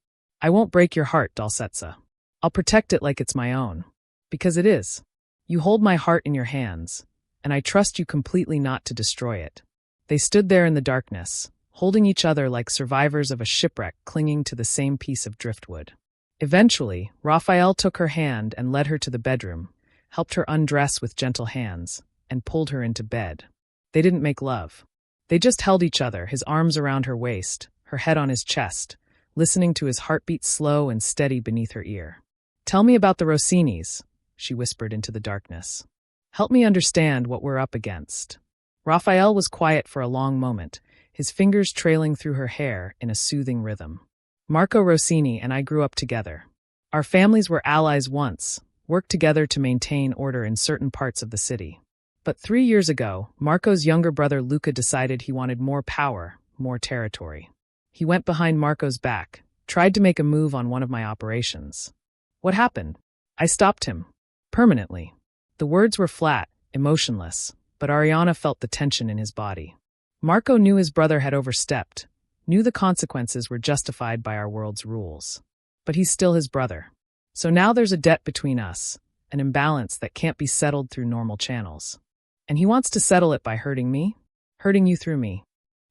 I won't break your heart, Dalsetsa. I'll protect it like it's my own. Because it is. You hold my heart in your hands, and I trust you completely not to destroy it. They stood there in the darkness, holding each other like survivors of a shipwreck clinging to the same piece of driftwood. Eventually, Raphael took her hand and led her to the bedroom, helped her undress with gentle hands, and pulled her into bed. They didn't make love. They just held each other, his arms around her waist, her head on his chest, listening to his heartbeat slow and steady beneath her ear. Tell me about the Rossinis, she whispered into the darkness. Help me understand what we're up against. Raphael was quiet for a long moment, his fingers trailing through her hair in a soothing rhythm. Marco Rossini and I grew up together. Our families were allies once, worked together to maintain order in certain parts of the city. But 3 years ago, Marco's younger brother Luca decided he wanted more power, more territory. He went behind Marco's back, tried to make a move on one of my operations. What happened? I stopped him. Permanently. The words were flat, emotionless, but Ariana felt the tension in his body. Marco knew his brother had overstepped, knew the consequences were justified by our world's rules. But he's still his brother. So now there's a debt between us, an imbalance that can't be settled through normal channels. And he wants to settle it by hurting me, hurting you through me.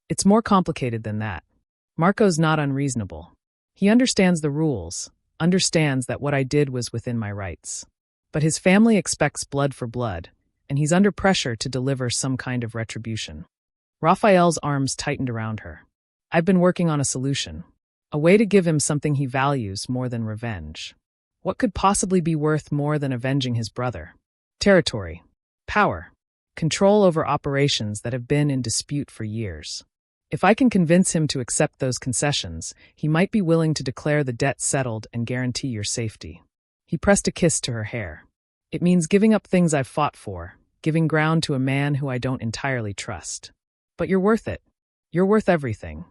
It's more complicated than that. Marco's not unreasonable. He understands the rules, understands that what I did was within my rights. But his family expects blood for blood, and he's under pressure to deliver some kind of retribution. Raphael's arms tightened around her. I've been working on a solution, a way to give him something he values more than revenge. What could possibly be worth more than avenging his brother? Territory, power, control over operations that have been in dispute for years. If I can convince him to accept those concessions, he might be willing to declare the debt settled and guarantee your safety. He pressed a kiss to her hair. It means giving up things I've fought for, giving ground to a man who I don't entirely trust. But you're worth it. You're worth everything.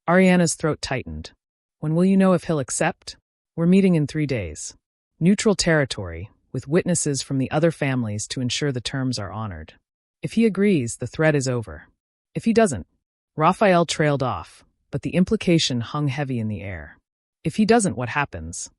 Ariana's throat tightened. When will you know if he'll accept? We're meeting in 3 days. Neutral territory, with witnesses from the other families to ensure the terms are honored. If he agrees, the threat is over. If he doesn't, Raphael trailed off, but the implication hung heavy in the air. If he doesn't, what happens?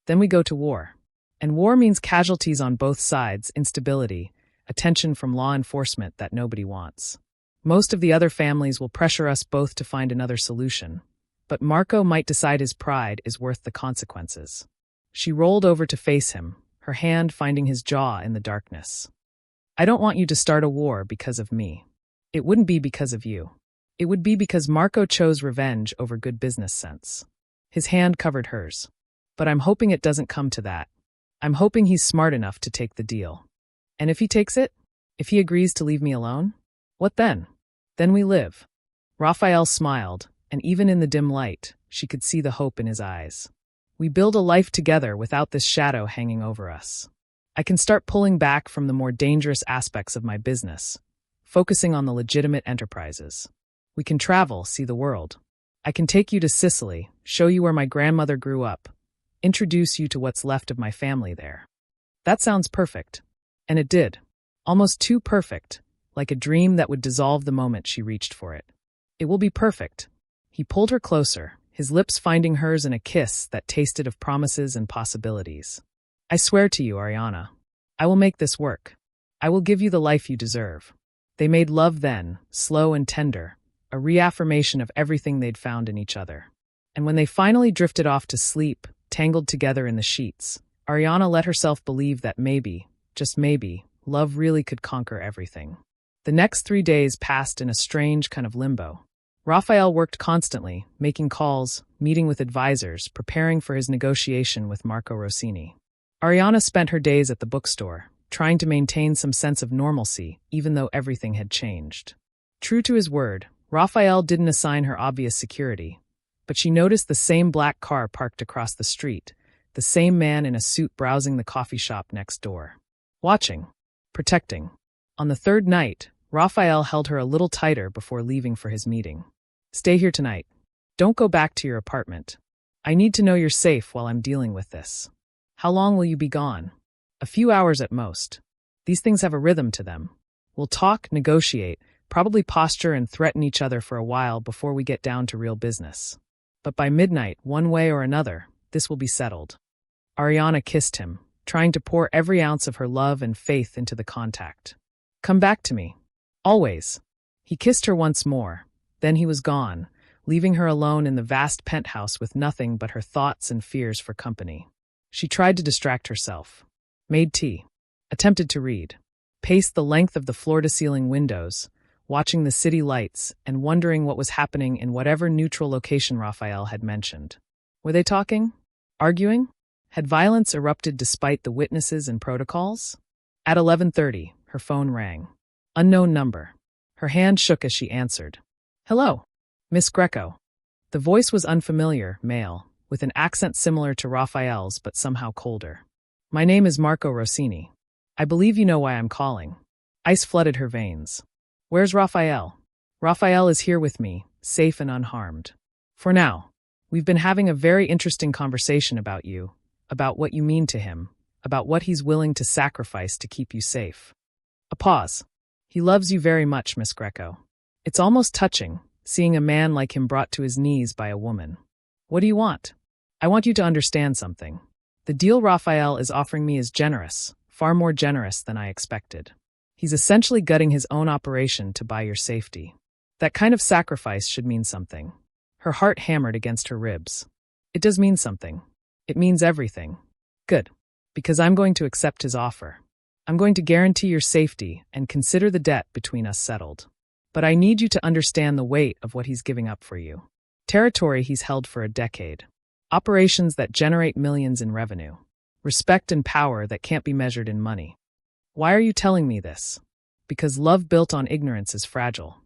Then we go to war. And war means casualties on both sides, instability, attention from law enforcement that nobody wants. Most of the other families will pressure us both to find another solution, but Marco might decide his pride is worth the consequences. She rolled over to face him, her hand finding his jaw in the darkness. I don't want you to start a war because of me. It wouldn't be because of you. It would be because Marco chose revenge over good business sense. His hand covered hers. But I'm hoping it doesn't come to that. I'm hoping he's smart enough to take the deal. And if he takes it? If he agrees to leave me alone? What then? Then we live. Raphael smiled, and even in the dim light, she could see the hope in his eyes. We build a life together without this shadow hanging over us. I can start pulling back from the more dangerous aspects of my business, focusing on the legitimate enterprises. We can travel, see the world. I can take you to Sicily, show you where my grandmother grew up, introduce you to what's left of my family there. That sounds perfect. And it did. Almost too perfect, like a dream that would dissolve the moment she reached for it. It will be perfect. He pulled her closer, his lips finding hers in a kiss that tasted of promises and possibilities. I swear to you, Ariana, I will make this work. I will give you the life you deserve. They made love then, slow and tender, a reaffirmation of everything they'd found in each other. And when they finally drifted off to sleep, tangled together in the sheets, Ariana let herself believe that maybe, just maybe, love really could conquer everything. The next 3 days passed in a strange kind of limbo. Raphael worked constantly, making calls, meeting with advisors, preparing for his negotiation with Marco Rossini. Ariana spent her days at the bookstore, trying to maintain some sense of normalcy, even though everything had changed. True to his word, Raphael didn't assign her obvious security, but she noticed the same black car parked across the street, the same man in a suit browsing the coffee shop next door. Watching. Protecting. On the 3rd night, Raphael held her a little tighter before leaving for his meeting. Stay here tonight. Don't go back to your apartment. I need to know you're safe while I'm dealing with this. How long will you be gone? A few hours at most. These things have a rhythm to them. We'll talk, negotiate, probably posture and threaten each other for a while before we get down to real business. But by midnight, one way or another, this will be settled. Ariana kissed him, trying to pour every ounce of her love and faith into the contact. Come back to me. Always. He kissed her once more. Then he was gone, leaving her alone in the vast penthouse with nothing but her thoughts and fears for company. She tried to distract herself. Made tea. Attempted to read. Paced the length of the floor-to-ceiling windows, watching the city lights and wondering what was happening in whatever neutral location Raphael had mentioned. Were they talking? Arguing? Had violence erupted despite the witnesses and protocols? At 11:30, Her phone rang. Unknown number. Her hand shook as she answered. Hello, Miss Greco. The voice was unfamiliar, male, with an accent similar to Raphael's but somehow colder. My name is Marco Rossini. I believe you know why I'm calling. Ice flooded her veins. Where's Raphael? Raphael is here with me, safe and unharmed. For now. We've been having a very interesting conversation about you, about what you mean to him, about what he's willing to sacrifice to keep you safe. A pause. He loves you very much, Miss Greco. It's almost touching, seeing a man like him brought to his knees by a woman. What do you want? I want you to understand something. The deal Raphael is offering me is generous, far more generous than I expected. He's essentially gutting his own operation to buy your safety. That kind of sacrifice should mean something. Her heart hammered against her ribs. It does mean something. It means everything. Good. Because I'm going to accept his offer. I'm going to guarantee your safety and consider the debt between us settled. But I need you to understand the weight of what he's giving up for you. Territory he's held for a decade. Operations that generate millions in revenue. Respect and power that can't be measured in money. Why are you telling me this? Because love built on ignorance is fragile.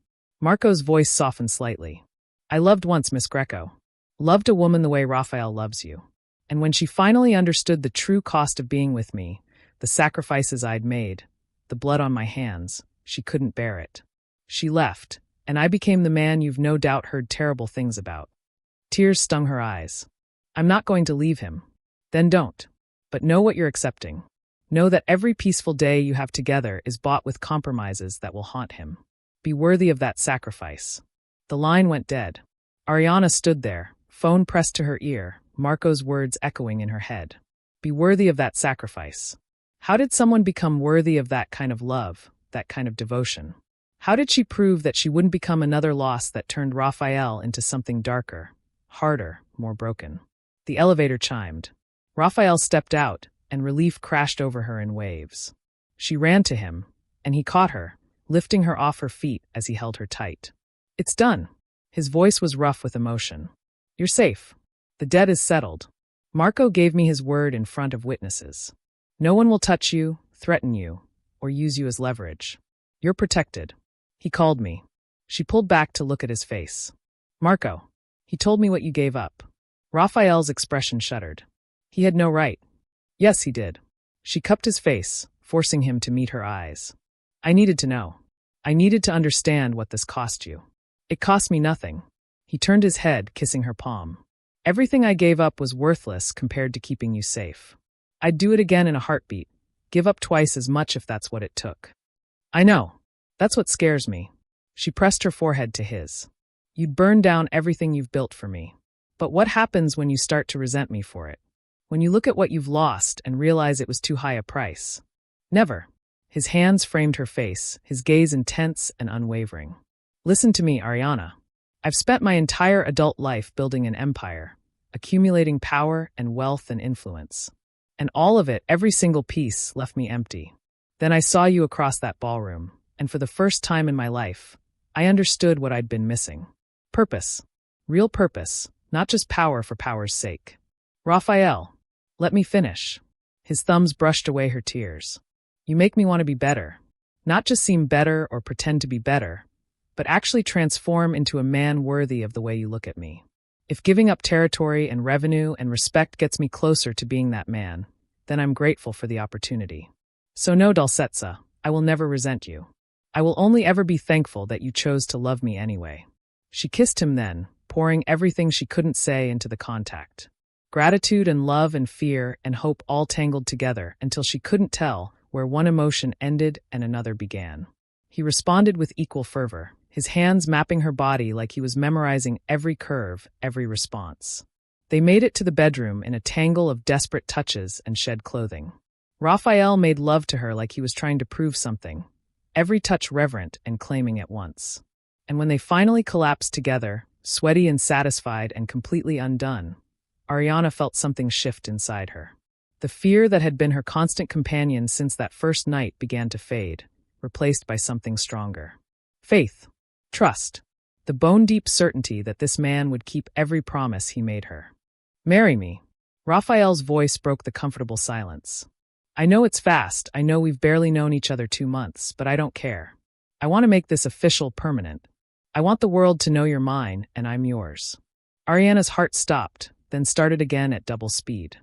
Marco's voice softened slightly. I loved once, Miss Greco. Loved a woman the way Raphael loves you. And when she finally understood the true cost of being with me, the sacrifices I'd made, the blood on my hands, she couldn't bear it. She left, and I became the man you've no doubt heard terrible things about. Tears stung her eyes. I'm not going to leave him. Then don't. But know what you're accepting. Know that every peaceful day you have together is bought with compromises that will haunt him. Be worthy of that sacrifice. The line went dead. Ariana stood there, phone pressed to her ear, Marco's words echoing in her head. Be worthy of that sacrifice. How did someone become worthy of that kind of love, that kind of devotion? How did she prove that she wouldn't become another loss that turned Raphael into something darker, harder, more broken? The elevator chimed. Raphael stepped out, and relief crashed over her in waves. She ran to him, and he caught her, lifting her off her feet as he held her tight. It's done. His voice was rough with emotion. You're safe. The debt is settled. Marco gave me his word in front of witnesses. No one will touch you, threaten you, or use you as leverage. You're protected. He called me. She pulled back to look at his face. Marco, he told me what you gave up. Raphael's expression shuddered. He had no right. Yes, he did. She cupped his face, forcing him to meet her eyes. I needed to know. I needed to understand what this cost you. It cost me nothing. He turned his head, kissing her palm. Everything I gave up was worthless compared to keeping you safe. I'd do it again in a heartbeat. Give up twice as much if that's what it took. I know. That's what scares me. She pressed her forehead to his. You'd burn down everything you've built for me. But what happens when you start to resent me for it? When you look at what you've lost and realize it was too high a price? Never. His hands framed her face, his gaze intense and unwavering. Listen to me, Ariana. I've spent my entire adult life building an empire, accumulating power and wealth and influence. And all of it, every single piece, left me empty. Then I saw you across that ballroom, and for the first time in my life, I understood what I'd been missing. Purpose. Real purpose, not just power for power's sake. Raphael, let me finish. His thumbs brushed away her tears. You make me want to be better. Not just seem better or pretend to be better, but actually transform into a man worthy of the way you look at me. If giving up territory and revenue and respect gets me closer to being that man, then I'm grateful for the opportunity. So no, Dulcetsa, I will never resent you. I will only ever be thankful that you chose to love me anyway. She kissed him then, pouring everything she couldn't say into the contact. Gratitude and love and fear and hope all tangled together until she couldn't tell where one emotion ended and another began. He responded with equal fervor, his hands mapping her body like he was memorizing every curve, every response. They made it to the bedroom in a tangle of desperate touches and shed clothing. Raphael made love to her like he was trying to prove something, every touch reverent and claiming at once. And when they finally collapsed together, sweaty and satisfied and completely undone, Ariana felt something shift inside her. The fear that had been her constant companion since that first night began to fade, replaced by something stronger. Faith. Trust. The bone-deep certainty that this man would keep every promise he made her. Marry me. Raphael's voice broke the comfortable silence. I know it's fast, I know we've barely known each other 2 months, but I don't care. I want to make this official, permanent. I want the world to know you're mine, and I'm yours. Ariana's heart stopped, then started again at double speed.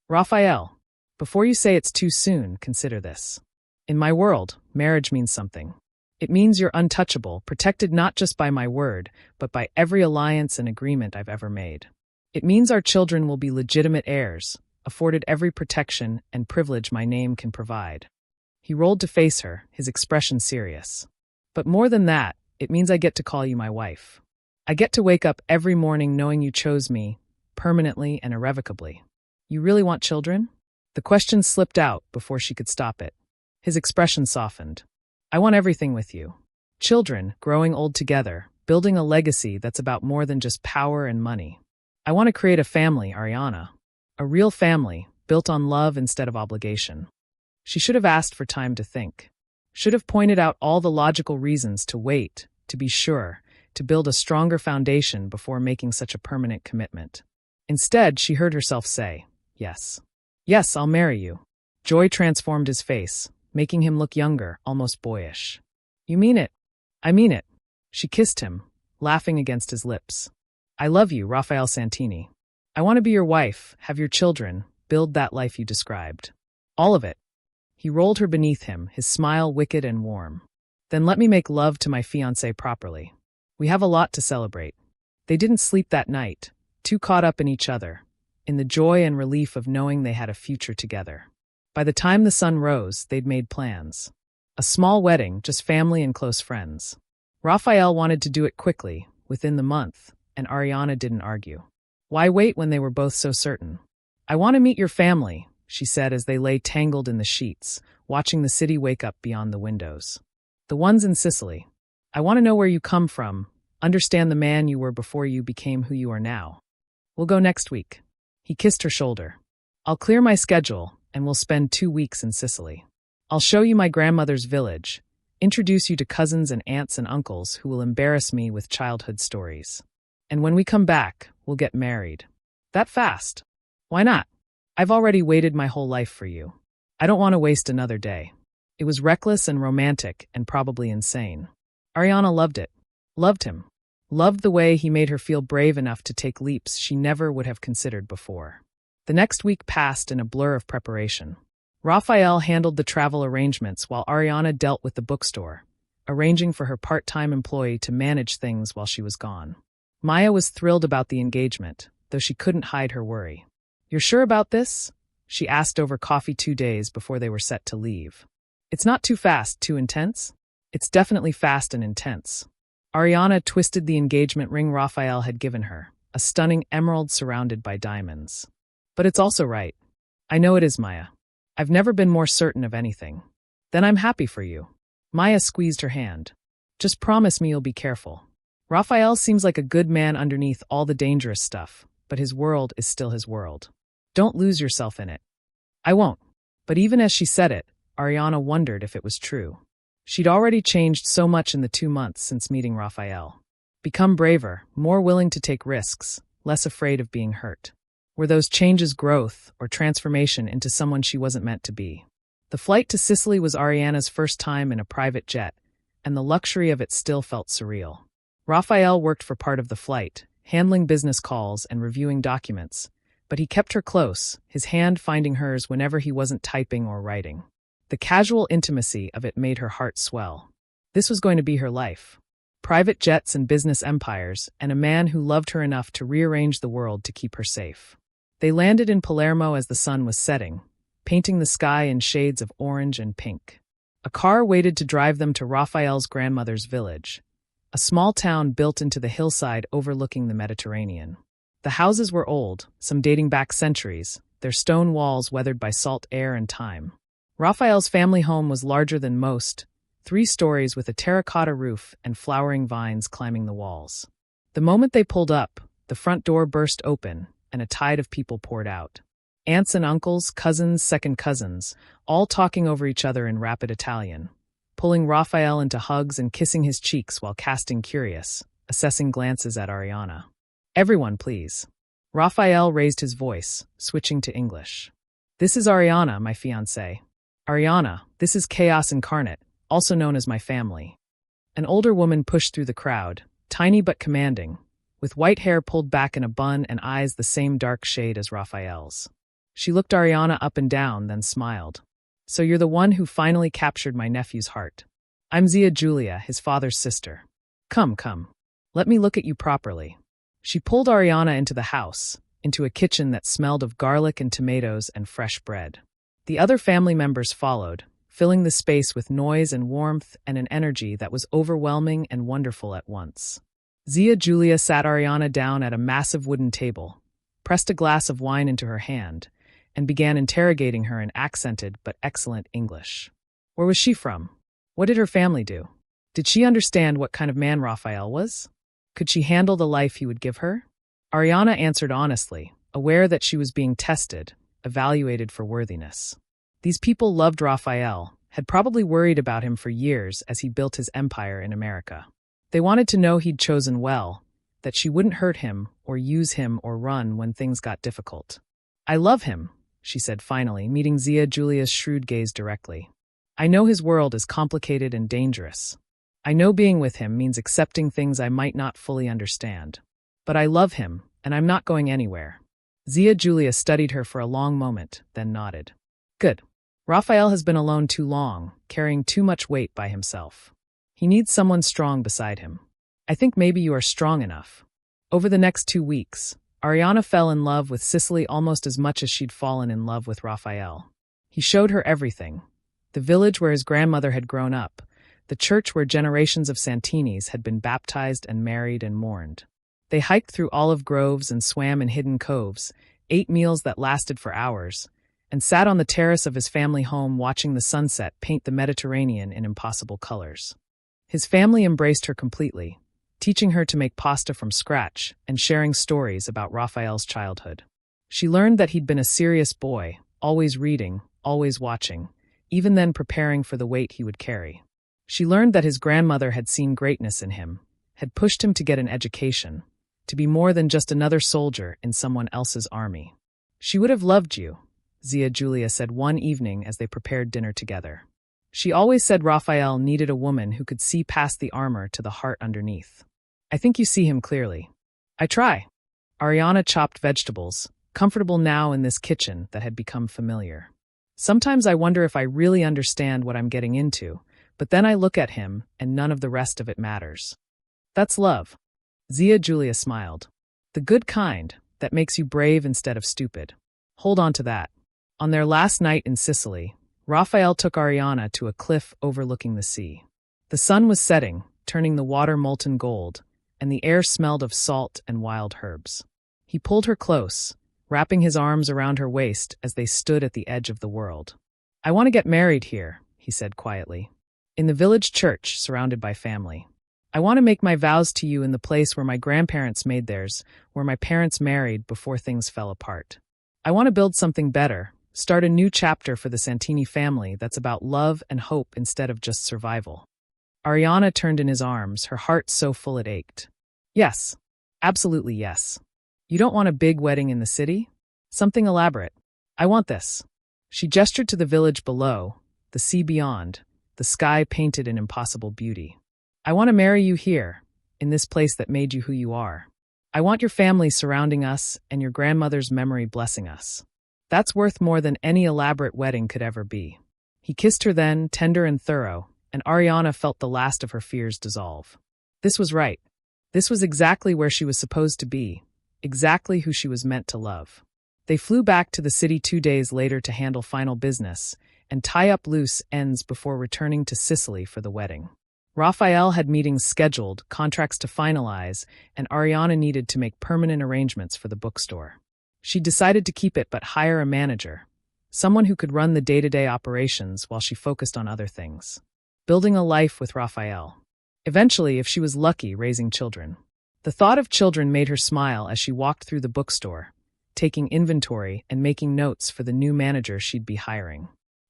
Raphael, before you say it's too soon, consider this. In my world, marriage means something. It means you're untouchable, protected not just by my word, but by every alliance and agreement I've ever made. It means our children will be legitimate heirs, afforded every protection and privilege my name can provide. He rolled to face her, his expression serious. But more than that, it means I get to call you my wife. I get to wake up every morning knowing you chose me, permanently and irrevocably. You really want children? The question slipped out before she could stop it. His expression softened. I want everything with you. Children, growing old together, building a legacy that's about more than just power and money. I want to create a family, Ariana. A real family, built on love instead of obligation. She should have asked for time to think. Should have pointed out all the logical reasons to wait, to be sure, to build a stronger foundation before making such a permanent commitment. Instead, she heard herself say, yes. Yes, I'll marry you. Joy transformed his face, making him look younger, almost boyish. You mean it? I mean it. She kissed him, laughing against his lips. I love you, Raphael Santini. I want to be your wife, have your children, build that life you described. All of it. He rolled her beneath him, his smile wicked and warm. Then let me make love to my fiancé properly. We have a lot to celebrate. They didn't sleep that night, too caught up in each other, in the joy and relief of knowing they had a future together. By the time the sun rose, they'd made plans. A small wedding, just family and close friends. Raphael wanted to do it quickly, within the month, and Ariana didn't argue. Why wait when they were both so certain? I want to meet your family, she said as they lay tangled in the sheets, watching the city wake up beyond the windows. The ones in Sicily. I want to know where you come from, understand the man you were before you became who you are now. We'll go next week. He kissed her shoulder. I'll clear my schedule, and we'll spend 2 weeks in Sicily. I'll show you my grandmother's village, introduce you to cousins and aunts and uncles who will embarrass me with childhood stories. And when we come back, we'll get married. That fast? Why not? I've already waited my whole life for you. I don't want to waste another day. It was reckless and romantic and probably insane. Ariana loved it. Loved him. Loved the way he made her feel brave enough to take leaps she never would have considered before. The next week passed in a blur of preparation. Raphael handled the travel arrangements while Ariana dealt with the bookstore, arranging for her part-time employee to manage things while she was gone. Maya was thrilled about the engagement, though she couldn't hide her worry. You're sure about this? She asked over coffee 2 days before they were set to leave. It's not too fast, too intense? It's definitely fast and intense. Ariana twisted the engagement ring Raphael had given her, a stunning emerald surrounded by diamonds. But it's also right. I know it is, Maya. I've never been more certain of anything. Then I'm happy for you. Maya squeezed her hand. Just promise me you'll be careful. Raphael seems like a good man underneath all the dangerous stuff, but his world is still his world. Don't lose yourself in it. I won't. But even as she said it, Ariana wondered if it was true. She'd already changed so much in the 2 months since meeting Raphael. Become braver, more willing to take risks, less afraid of being hurt. Were those changes growth or transformation into someone she wasn't meant to be? The flight to Sicily was Ariana's first time in a private jet, and the luxury of it still felt surreal. Raphael worked for part of the flight, handling business calls and reviewing documents, but he kept her close, his hand finding hers whenever he wasn't typing or writing. The casual intimacy of it made her heart swell. This was going to be her life. Private jets and business empires, and a man who loved her enough to rearrange the world to keep her safe. They landed in Palermo as the sun was setting, painting the sky in shades of orange and pink. A car waited to drive them to Raphael's grandmother's village, a small town built into the hillside overlooking the Mediterranean. The houses were old, some dating back centuries, their stone walls weathered by salt air and time. Raphael's family home was larger than most, 3 stories with a terracotta roof and flowering vines climbing the walls. The moment they pulled up, the front door burst open, and a tide of people poured out. Aunts and uncles, cousins, second cousins, all talking over each other in rapid Italian, pulling Raphael into hugs and kissing his cheeks while casting curious, assessing glances at Ariana. Everyone, please. Raphael raised his voice, switching to English. This is Ariana, my fiancée. Ariana, this is chaos incarnate, also known as my family. An older woman pushed through the crowd, tiny but commanding, with white hair pulled back in a bun and eyes the same dark shade as Raphael's. She looked Ariana up and down, then smiled. So you're the one who finally captured my nephew's heart. I'm Zia Julia, his father's sister. Come. Let me look at you properly. She pulled Ariana into the house, into a kitchen that smelled of garlic and tomatoes and fresh bread. The other family members followed, filling the space with noise and warmth and an energy that was overwhelming and wonderful at once. Zia Julia sat Ariana down at a massive wooden table, pressed a glass of wine into her hand, and began interrogating her in accented but excellent English. Where was she from? What did her family do? Did she understand what kind of man Raphael was? Could she handle the life he would give her? Ariana answered honestly, aware that she was being tested, evaluated for worthiness. These people loved Raphael, had probably worried about him for years as he built his empire in America. They wanted to know he'd chosen well, that she wouldn't hurt him or use him or run when things got difficult. I love him, she said finally, meeting Zia Julia's shrewd gaze directly. I know his world is complicated and dangerous. I know being with him means accepting things I might not fully understand. But I love him, and I'm not going anywhere. Zia Julia studied her for a long moment, then nodded. Good. Raphael has been alone too long, carrying too much weight by himself. He needs someone strong beside him. I think maybe you are strong enough. Over the next 2 weeks, Ariana fell in love with Sicily almost as much as she'd fallen in love with Raphael. He showed her everything. The village where his grandmother had grown up, the church where generations of Santinis had been baptized and married and mourned. They hiked through olive groves and swam in hidden coves, ate meals that lasted for hours, and sat on the terrace of his family home watching the sunset paint the Mediterranean in impossible colors. His family embraced her completely, teaching her to make pasta from scratch and sharing stories about Raphael's childhood. She learned that he'd been a serious boy, always reading, always watching, even then preparing for the weight he would carry. She learned that his grandmother had seen greatness in him, had pushed him to get an education, to be more than just another soldier in someone else's army. She would have loved you, Zia Julia said one evening as they prepared dinner together. She always said Raphael needed a woman who could see past the armor to the heart underneath. I think you see him clearly. I try. Ariana chopped vegetables, comfortable now in this kitchen that had become familiar. Sometimes I wonder if I really understand what I'm getting into, but then I look at him and none of the rest of it matters. That's love. Zia Julia smiled. The good kind, that makes you brave instead of stupid. Hold on to that. On their last night in Sicily, Raphael took Ariana to a cliff overlooking the sea. The sun was setting, turning the water molten gold, and the air smelled of salt and wild herbs. He pulled her close, wrapping his arms around her waist as they stood at the edge of the world. I want to get married here, he said quietly. In the village church, surrounded by family. I want to make my vows to you in the place where my grandparents made theirs, where my parents married before things fell apart. I want to build something better, start a new chapter for the Santini family that's about love and hope instead of just survival. Ariana turned in his arms, her heart so full it ached. Yes. Absolutely yes. You don't want a big wedding in the city? Something elaborate. I want this. She gestured to the village below, the sea beyond, the sky painted in impossible beauty. I want to marry you here, in this place that made you who you are. I want your family surrounding us and your grandmother's memory blessing us. That's worth more than any elaborate wedding could ever be. He kissed her then, tender and thorough, and Ariana felt the last of her fears dissolve. This was right. This was exactly where she was supposed to be, exactly who she was meant to love. They flew back to the city 2 days later to handle final business and tie up loose ends before returning to Sicily for the wedding. Raphael had meetings scheduled, contracts to finalize, and Ariana needed to make permanent arrangements for the bookstore. She decided to keep it but hire a manager, someone who could run the day-to-day operations while she focused on other things. Building a life with Raphael. Eventually, if she was lucky, raising children. The thought of children made her smile as she walked through the bookstore, taking inventory and making notes for the new manager she'd be hiring.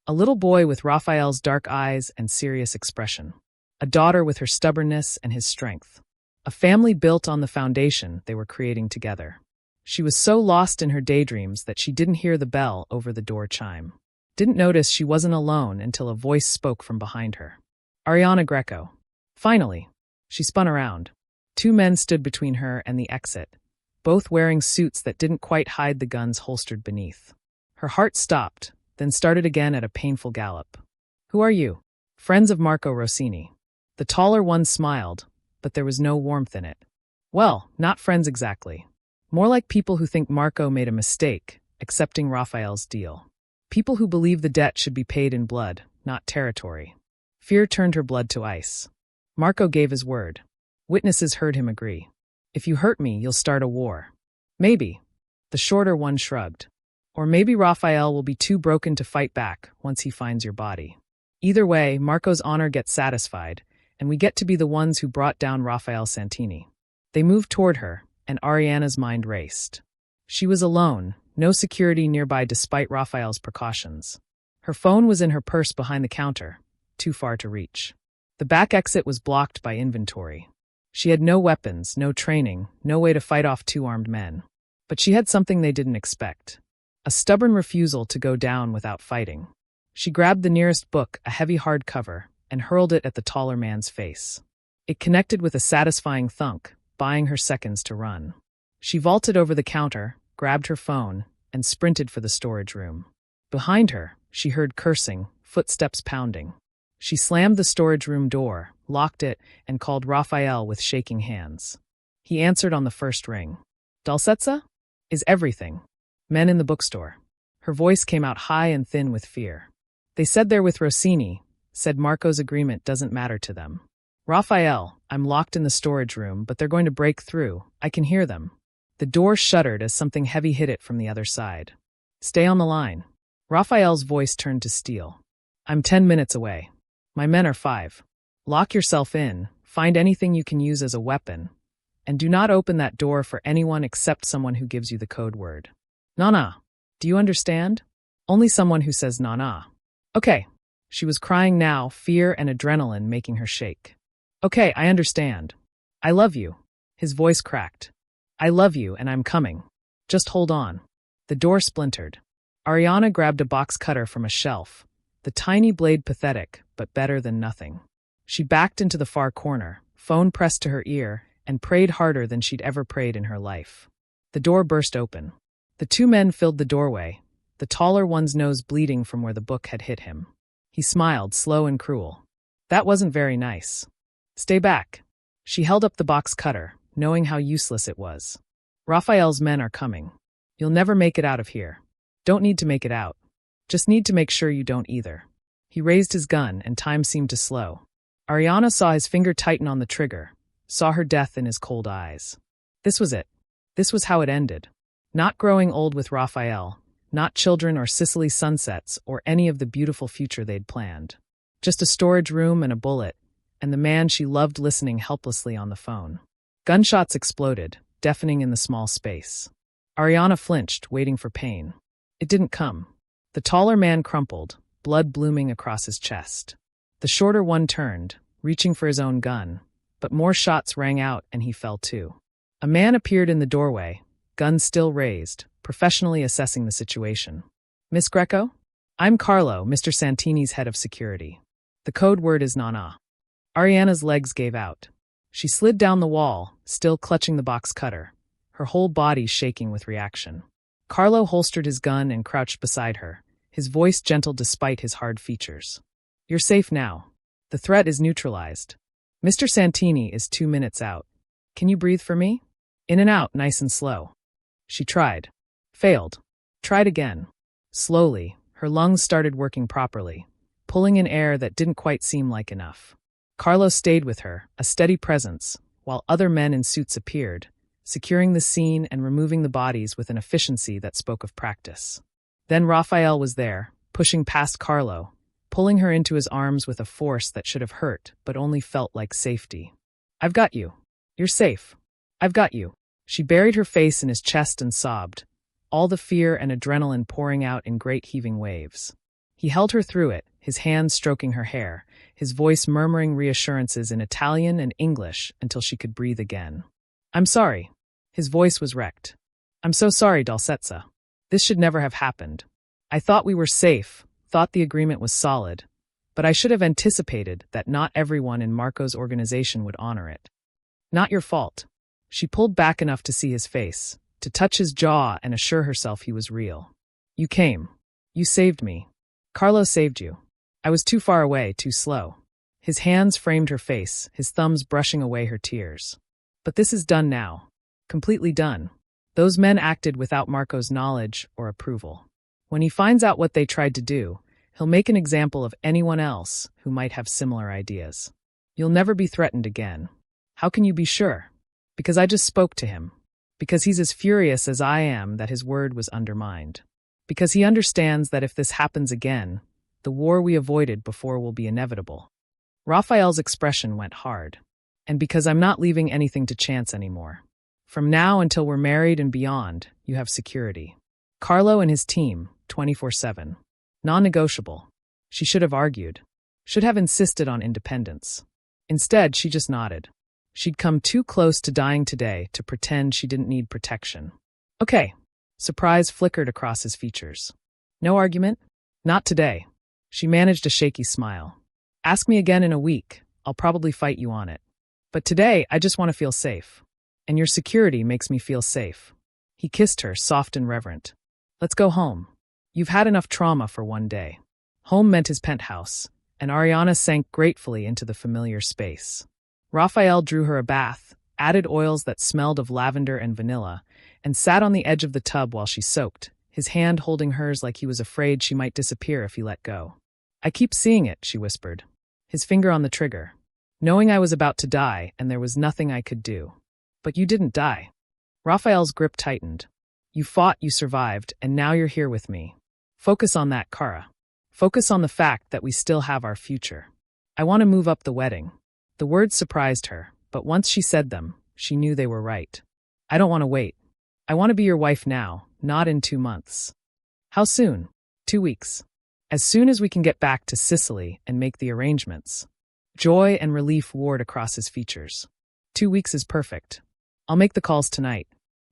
A little boy with Raphael's dark eyes and serious expression. A daughter with her stubbornness and his strength. A family built on the foundation they were creating together. She was so lost in her daydreams that she didn't hear the bell over the door chime. Didn't notice she wasn't alone until a voice spoke from behind her. Ariana Greco. Finally. She spun around. Two men stood between her and the exit, both wearing suits that didn't quite hide the guns holstered beneath. Her heart stopped, then started again at a painful gallop. Who are you? Friends of Marco Rossini. The taller one smiled, but there was no warmth in it. Well, not friends exactly. More like people who think Marco made a mistake, accepting Raphael's deal. People who believe the debt should be paid in blood, not territory. Fear turned her blood to ice. Marco gave his word. Witnesses heard him agree. If you hurt me, you'll start a war. Maybe. The shorter one shrugged. Or maybe Raphael will be too broken to fight back once he finds your body. Either way, Marco's honor gets satisfied, and we get to be the ones who brought down Raphael Santini. They moved toward her, and Ariana's mind raced. She was alone, no security nearby despite Raphael's precautions. Her phone was in her purse behind the counter, too far to reach. The back exit was blocked by inventory. She had no weapons, no training, no way to fight off two armed men. But she had something they didn't expect. A stubborn refusal to go down without fighting. She grabbed the nearest book, a heavy hardcover, and hurled it at the taller man's face. It connected with a satisfying thunk, buying her seconds to run. She vaulted over the counter, grabbed her phone, and sprinted for the storage room. Behind her, she heard cursing, footsteps pounding. She slammed the storage room door, locked it, and called Raphael with shaking hands. He answered on the first ring. Dolcezza? Is everything. Men in the bookstore. Her voice came out high and thin with fear. They said they're with Rossini, said Marco's agreement doesn't matter to them. Raphael, I'm locked in the storage room, but they're going to break through. I can hear them. The door shuddered as something heavy hit it from the other side. Stay on the line. Raphael's voice turned to steel. I'm 10 minutes away. My men are 5. Lock yourself in, find anything you can use as a weapon, and do not open that door for anyone except someone who gives you the code word. Nah. Do you understand? Only someone who says nah. Okay. She was crying now, fear and adrenaline making her shake. Okay, I understand. I love you. His voice cracked. I love you and I'm coming. Just hold on. The door splintered. Ariana grabbed a box cutter from a shelf, the tiny blade pathetic, but better than nothing. She backed into the far corner, phone pressed to her ear, and prayed harder than she'd ever prayed in her life. The door burst open. The two men filled the doorway, the taller one's nose bleeding from where the book had hit him. He smiled, slow and cruel. That wasn't very nice. Stay back. She held up the box cutter, knowing how useless it was. Raphael's men are coming. You'll never make it out of here. Don't need to make it out. Just need to make sure you don't either. He raised his gun, and time seemed to slow. Ariana saw his finger tighten on the trigger, saw her death in his cold eyes. This was it. This was how it ended. Not growing old with Raphael, not children or Sicily sunsets or any of the beautiful future they'd planned. Just a storage room and a bullet, and the man she loved listening helplessly on the phone. Gunshots exploded, deafening in the small space. Ariana flinched, waiting for pain. It didn't come. The taller man crumpled, blood blooming across his chest. The shorter one turned, reaching for his own gun, but more shots rang out and he fell too. A man appeared in the doorway, gun still raised, professionally assessing the situation. Miss Greco? I'm Carlo, Mr. Santini's head of security. The code word is Nana. Ariana's legs gave out. She slid down the wall, still clutching the box cutter, her whole body shaking with reaction. Carlo holstered his gun and crouched beside her, his voice gentle despite his hard features. You're safe now. The threat is neutralized. Mr. Santini is 2 minutes out. Can you breathe for me? In and out, nice and slow. She tried. Failed. Tried again. Slowly, her lungs started working properly, pulling in air that didn't quite seem like enough. Carlo stayed with her, a steady presence, while other men in suits appeared, securing the scene and removing the bodies with an efficiency that spoke of practice. Then Raphael was there, pushing past Carlo, pulling her into his arms with a force that should have hurt but only felt like safety. I've got you. You're safe. I've got you. She buried her face in his chest and sobbed, all the fear and adrenaline pouring out in great heaving waves. He held her through it, his hands stroking her hair, his voice murmuring reassurances in Italian and English until she could breathe again. I'm sorry. His voice was wrecked. I'm so sorry, Dolcezza. This should never have happened. I thought we were safe, thought the agreement was solid, but I should have anticipated that not everyone in Marco's organization would honor it. Not your fault. She pulled back enough to see his face, to touch his jaw and assure herself he was real. You came. You saved me. Carlo saved you. I was too far away, too slow. His hands framed her face, his thumbs brushing away her tears. But this is done now. Completely done. Those men acted without Marco's knowledge or approval. When he finds out what they tried to do, he'll make an example of anyone else who might have similar ideas. You'll never be threatened again. How can you be sure? Because I just spoke to him. Because he's as furious as I am that his word was undermined. Because he understands that if this happens again, the war we avoided before will be inevitable. Raphael's expression went hard. And because I'm not leaving anything to chance anymore. From now until we're married and beyond, you have security. Carlo and his team, 24/7. Non-negotiable. She should have argued. Should have insisted on independence. Instead, she just nodded. She'd come too close to dying today to pretend she didn't need protection. Okay. Surprise flickered across his features. No argument? Not today. She managed a shaky smile. Ask me again in a week. I'll probably fight you on it. But today, I just want to feel safe. And your security makes me feel safe. He kissed her, soft and reverent. Let's go home. You've had enough trauma for one day. Home meant his penthouse, and Ariana sank gratefully into the familiar space. Raphael drew her a bath, added oils that smelled of lavender and vanilla, and sat on the edge of the tub while she soaked, his hand holding hers like he was afraid she might disappear if he let go. I keep seeing it, she whispered, his finger on the trigger, knowing I was about to die and there was nothing I could do. But you didn't die. Raphael's grip tightened. You fought, you survived, and now you're here with me. Focus on that, Kara. Focus on the fact that we still have our future. I want to move up the wedding. The words surprised her, but once she said them, she knew they were right. I don't want to wait. I want to be your wife now, not in 2 months. How soon? 2 weeks. As soon as we can get back to Sicily and make the arrangements. Joy and relief warred across his features. 2 weeks is perfect. I'll make the calls tonight.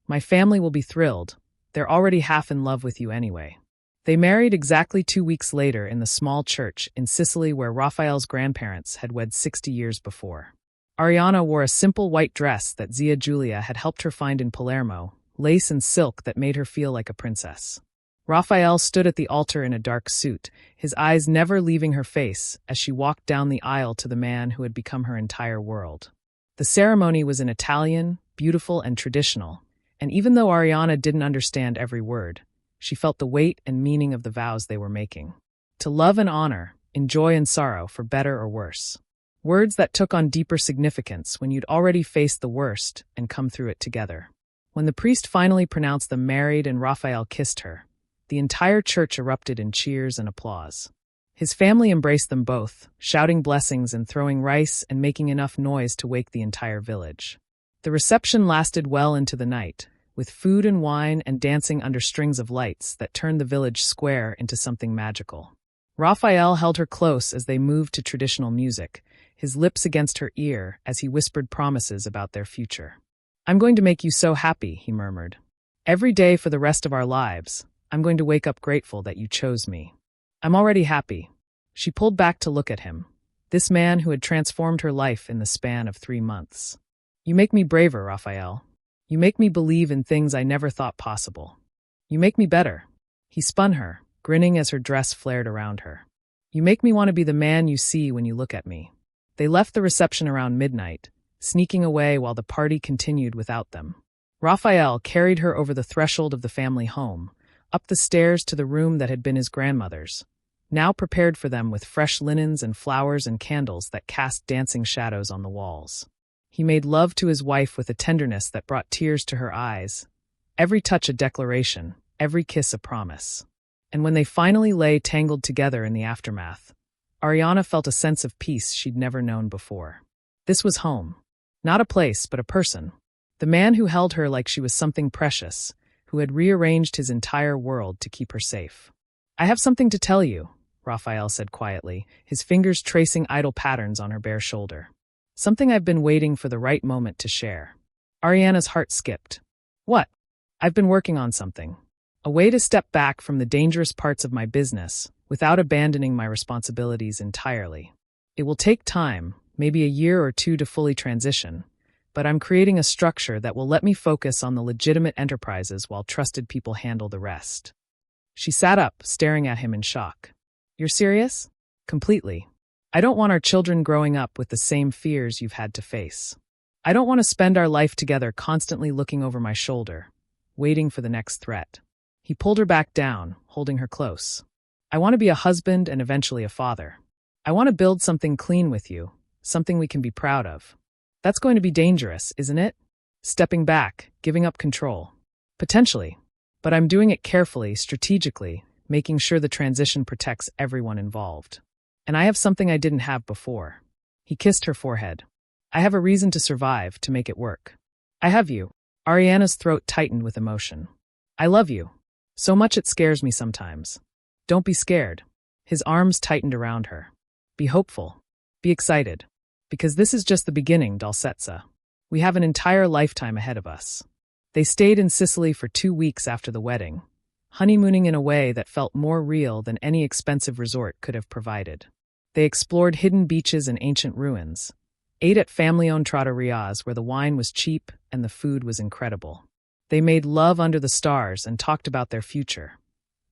My family will be thrilled. They're already half in love with you anyway. They married exactly 2 weeks later in the small church in Sicily where Raphael's grandparents had wed 60 years before. Ariana wore a simple white dress that Zia Giulia had helped her find in Palermo, lace and silk that made her feel like a princess. Raphael stood at the altar in a dark suit, his eyes never leaving her face as she walked down the aisle to the man who had become her entire world. The ceremony was in Italian, beautiful and traditional, and even though Ariana didn't understand every word, she felt the weight and meaning of the vows they were making. To love and honor, in joy and sorrow, for better or worse. Words that took on deeper significance when you'd already faced the worst and come through it together. When the priest finally pronounced them married and Raphael kissed her, the entire church erupted in cheers and applause. His family embraced them both, shouting blessings and throwing rice and making enough noise to wake the entire village. The reception lasted well into the night, with food and wine and dancing under strings of lights that turned the village square into something magical. Raphael held her close as they moved to traditional music, his lips against her ear as he whispered promises about their future. I'm going to make you so happy, he murmured. Every day for the rest of our lives, I'm going to wake up grateful that you chose me. I'm already happy. She pulled back to look at him, this man who had transformed her life in the span of 3 months. You make me braver, Raphael. You make me believe in things I never thought possible. You make me better. He spun her, grinning as her dress flared around her. You make me want to be the man you see when you look at me. They left the reception around midnight, sneaking away while the party continued without them. Raphael carried her over the threshold of the family home, up the stairs to the room that had been his grandmother's, now prepared for them with fresh linens and flowers and candles that cast dancing shadows on the walls. He made love to his wife with a tenderness that brought tears to her eyes, every touch a declaration, every kiss a promise. And when they finally lay tangled together in the aftermath, Ariana felt a sense of peace she'd never known before. This was home. Not a place, but a person. The man who held her like she was something precious, who had rearranged his entire world to keep her safe. I have something to tell you, Raphael said quietly, his fingers tracing idle patterns on her bare shoulder. Something I've been waiting for the right moment to share. Ariana's heart skipped. What? I've been working on something. A way to step back from the dangerous parts of my business, without abandoning my responsibilities entirely. It will take time, maybe a year or two to fully transition, but I'm creating a structure that will let me focus on the legitimate enterprises while trusted people handle the rest. She sat up, staring at him in shock. You're serious? Completely. I don't want our children growing up with the same fears you've had to face. I don't want to spend our life together constantly looking over my shoulder, waiting for the next threat. He pulled her back down, holding her close. I want to be a husband and eventually a father. I want to build something clean with you, something we can be proud of. That's going to be dangerous, isn't it? Stepping back, giving up control. Potentially. But I'm doing it carefully, strategically, making sure the transition protects everyone involved. And I have something I didn't have before. He kissed her forehead. I have a reason to survive, to make it work. I have you. Ariana's throat tightened with emotion. I love you. So much it scares me sometimes. Don't be scared. His arms tightened around her. Be hopeful. Be excited. Because this is just the beginning, Dolcezza. We have an entire lifetime ahead of us. They stayed in Sicily for 2 weeks after the wedding, honeymooning in a way that felt more real than any expensive resort could have provided. They explored hidden beaches and ancient ruins, ate at family-owned trattorias where the wine was cheap and the food was incredible. They made love under the stars and talked about their future.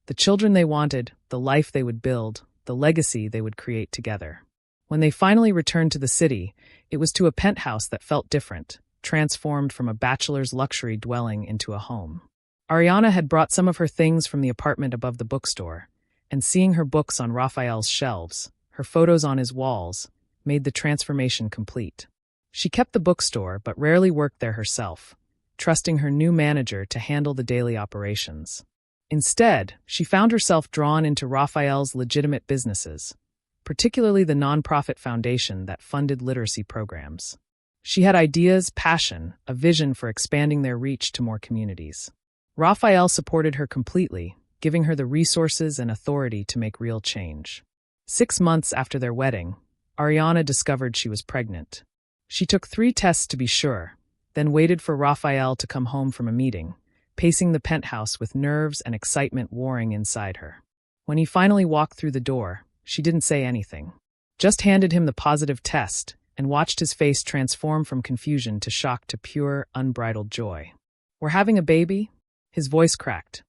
The children they wanted, the life they would build, the legacy they would create together. When they finally returned to the city, it was to a penthouse that felt different, transformed from a bachelor's luxury dwelling into a home. Ariana had brought some of her things from the apartment above the bookstore, and seeing her books on Raphael's shelves, her photos on his walls, made the transformation complete. She kept the bookstore but rarely worked there herself, trusting her new manager to handle the daily operations. Instead, she found herself drawn into Raphael's legitimate businesses, particularly the nonprofit foundation that funded literacy programs. She had ideas, passion, a vision for expanding their reach to more communities. Raphael supported her completely, giving her the resources and authority to make real change. 6 months after their wedding, Ariana discovered she was pregnant. She took 3 tests to be sure, then waited for Raphael to come home from a meeting, pacing the penthouse with nerves and excitement warring inside her. When he finally walked through the door, she didn't say anything, just handed him the positive test and watched his face transform from confusion to shock to pure, unbridled joy. We're having a baby? His voice cracked.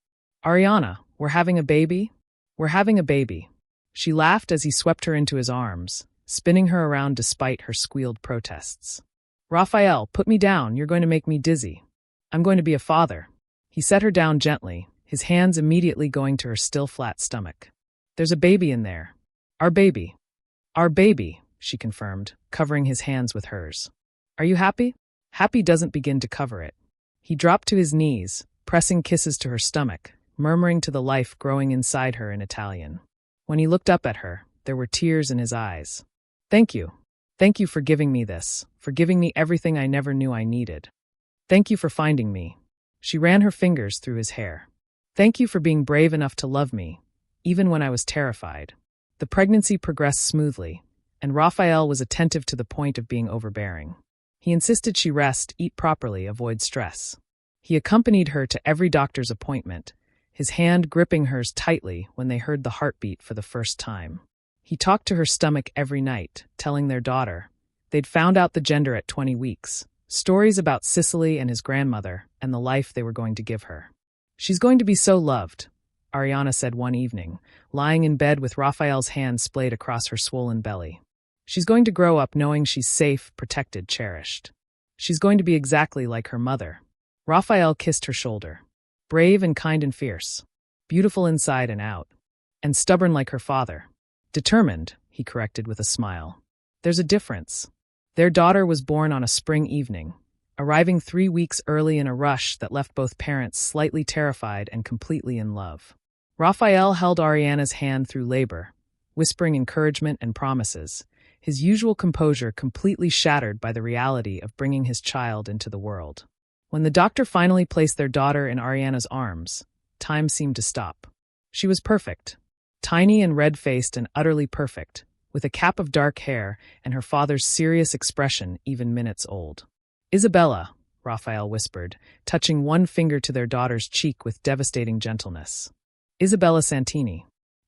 Ariana, we're having a baby? We're having a baby. She laughed as he swept her into his arms, spinning her around despite her squealed protests. Raphael, put me down, you're going to make me dizzy. I'm going to be a father. He set her down gently, his hands immediately going to her still flat stomach. There's a baby in there. Our baby. Our baby, she confirmed, covering his hands with hers. Are you happy? Happy doesn't begin to cover it. He dropped to his knees, pressing kisses to her stomach, murmuring to the life growing inside her in Italian. When he looked up at her, there were tears in his eyes. Thank you. Thank you for giving me this, for giving me everything I never knew I needed. Thank you for finding me. She ran her fingers through his hair. Thank you for being brave enough to love me, even when I was terrified. The pregnancy progressed smoothly, and Raphael was attentive to the point of being overbearing. He insisted she rest, eat properly, avoid stress. He accompanied her to every doctor's appointment, his hand gripping hers tightly when they heard the heartbeat for the first time. He talked to her stomach every night, telling their daughter they'd found out the gender at 20 weeks, stories about Sicily and his grandmother, and the life they were going to give her. She's going to be so loved, Ariana said one evening, lying in bed with Raphael's hand splayed across her swollen belly. She's going to grow up knowing she's safe, protected, cherished. She's going to be exactly like her mother. Raphael kissed her shoulder. Brave and kind and fierce. Beautiful inside and out. And stubborn like her father. Determined, he corrected with a smile. There's a difference. Their daughter was born on a spring evening, arriving 3 weeks early in a rush that left both parents slightly terrified and completely in love. Raphael held Ariana's hand through labor, whispering encouragement and promises, his usual composure completely shattered by the reality of bringing his child into the world. When the doctor finally placed their daughter in Ariana's arms, time seemed to stop. She was perfect, tiny and red-faced and utterly perfect, with a cap of dark hair and her father's serious expression even minutes old. Isabella, Raphael whispered, touching one finger to their daughter's cheek with devastating gentleness. Isabella Santini.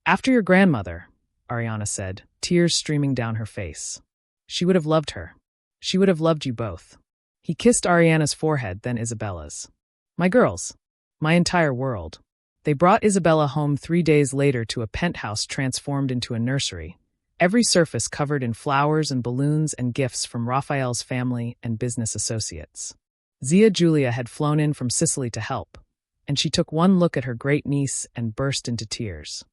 After your grandmother, Ariana said, tears streaming down her face. She would have loved her. She would have loved you both. He kissed Ariana's forehead, then Isabella's. My girls. My entire world. They brought Isabella home 3 days later to a penthouse transformed into a nursery, every surface covered in flowers and balloons and gifts from Raphael's family and business associates. Zia Julia had flown in from Sicily to help, and she took one look at her great niece and burst into tears.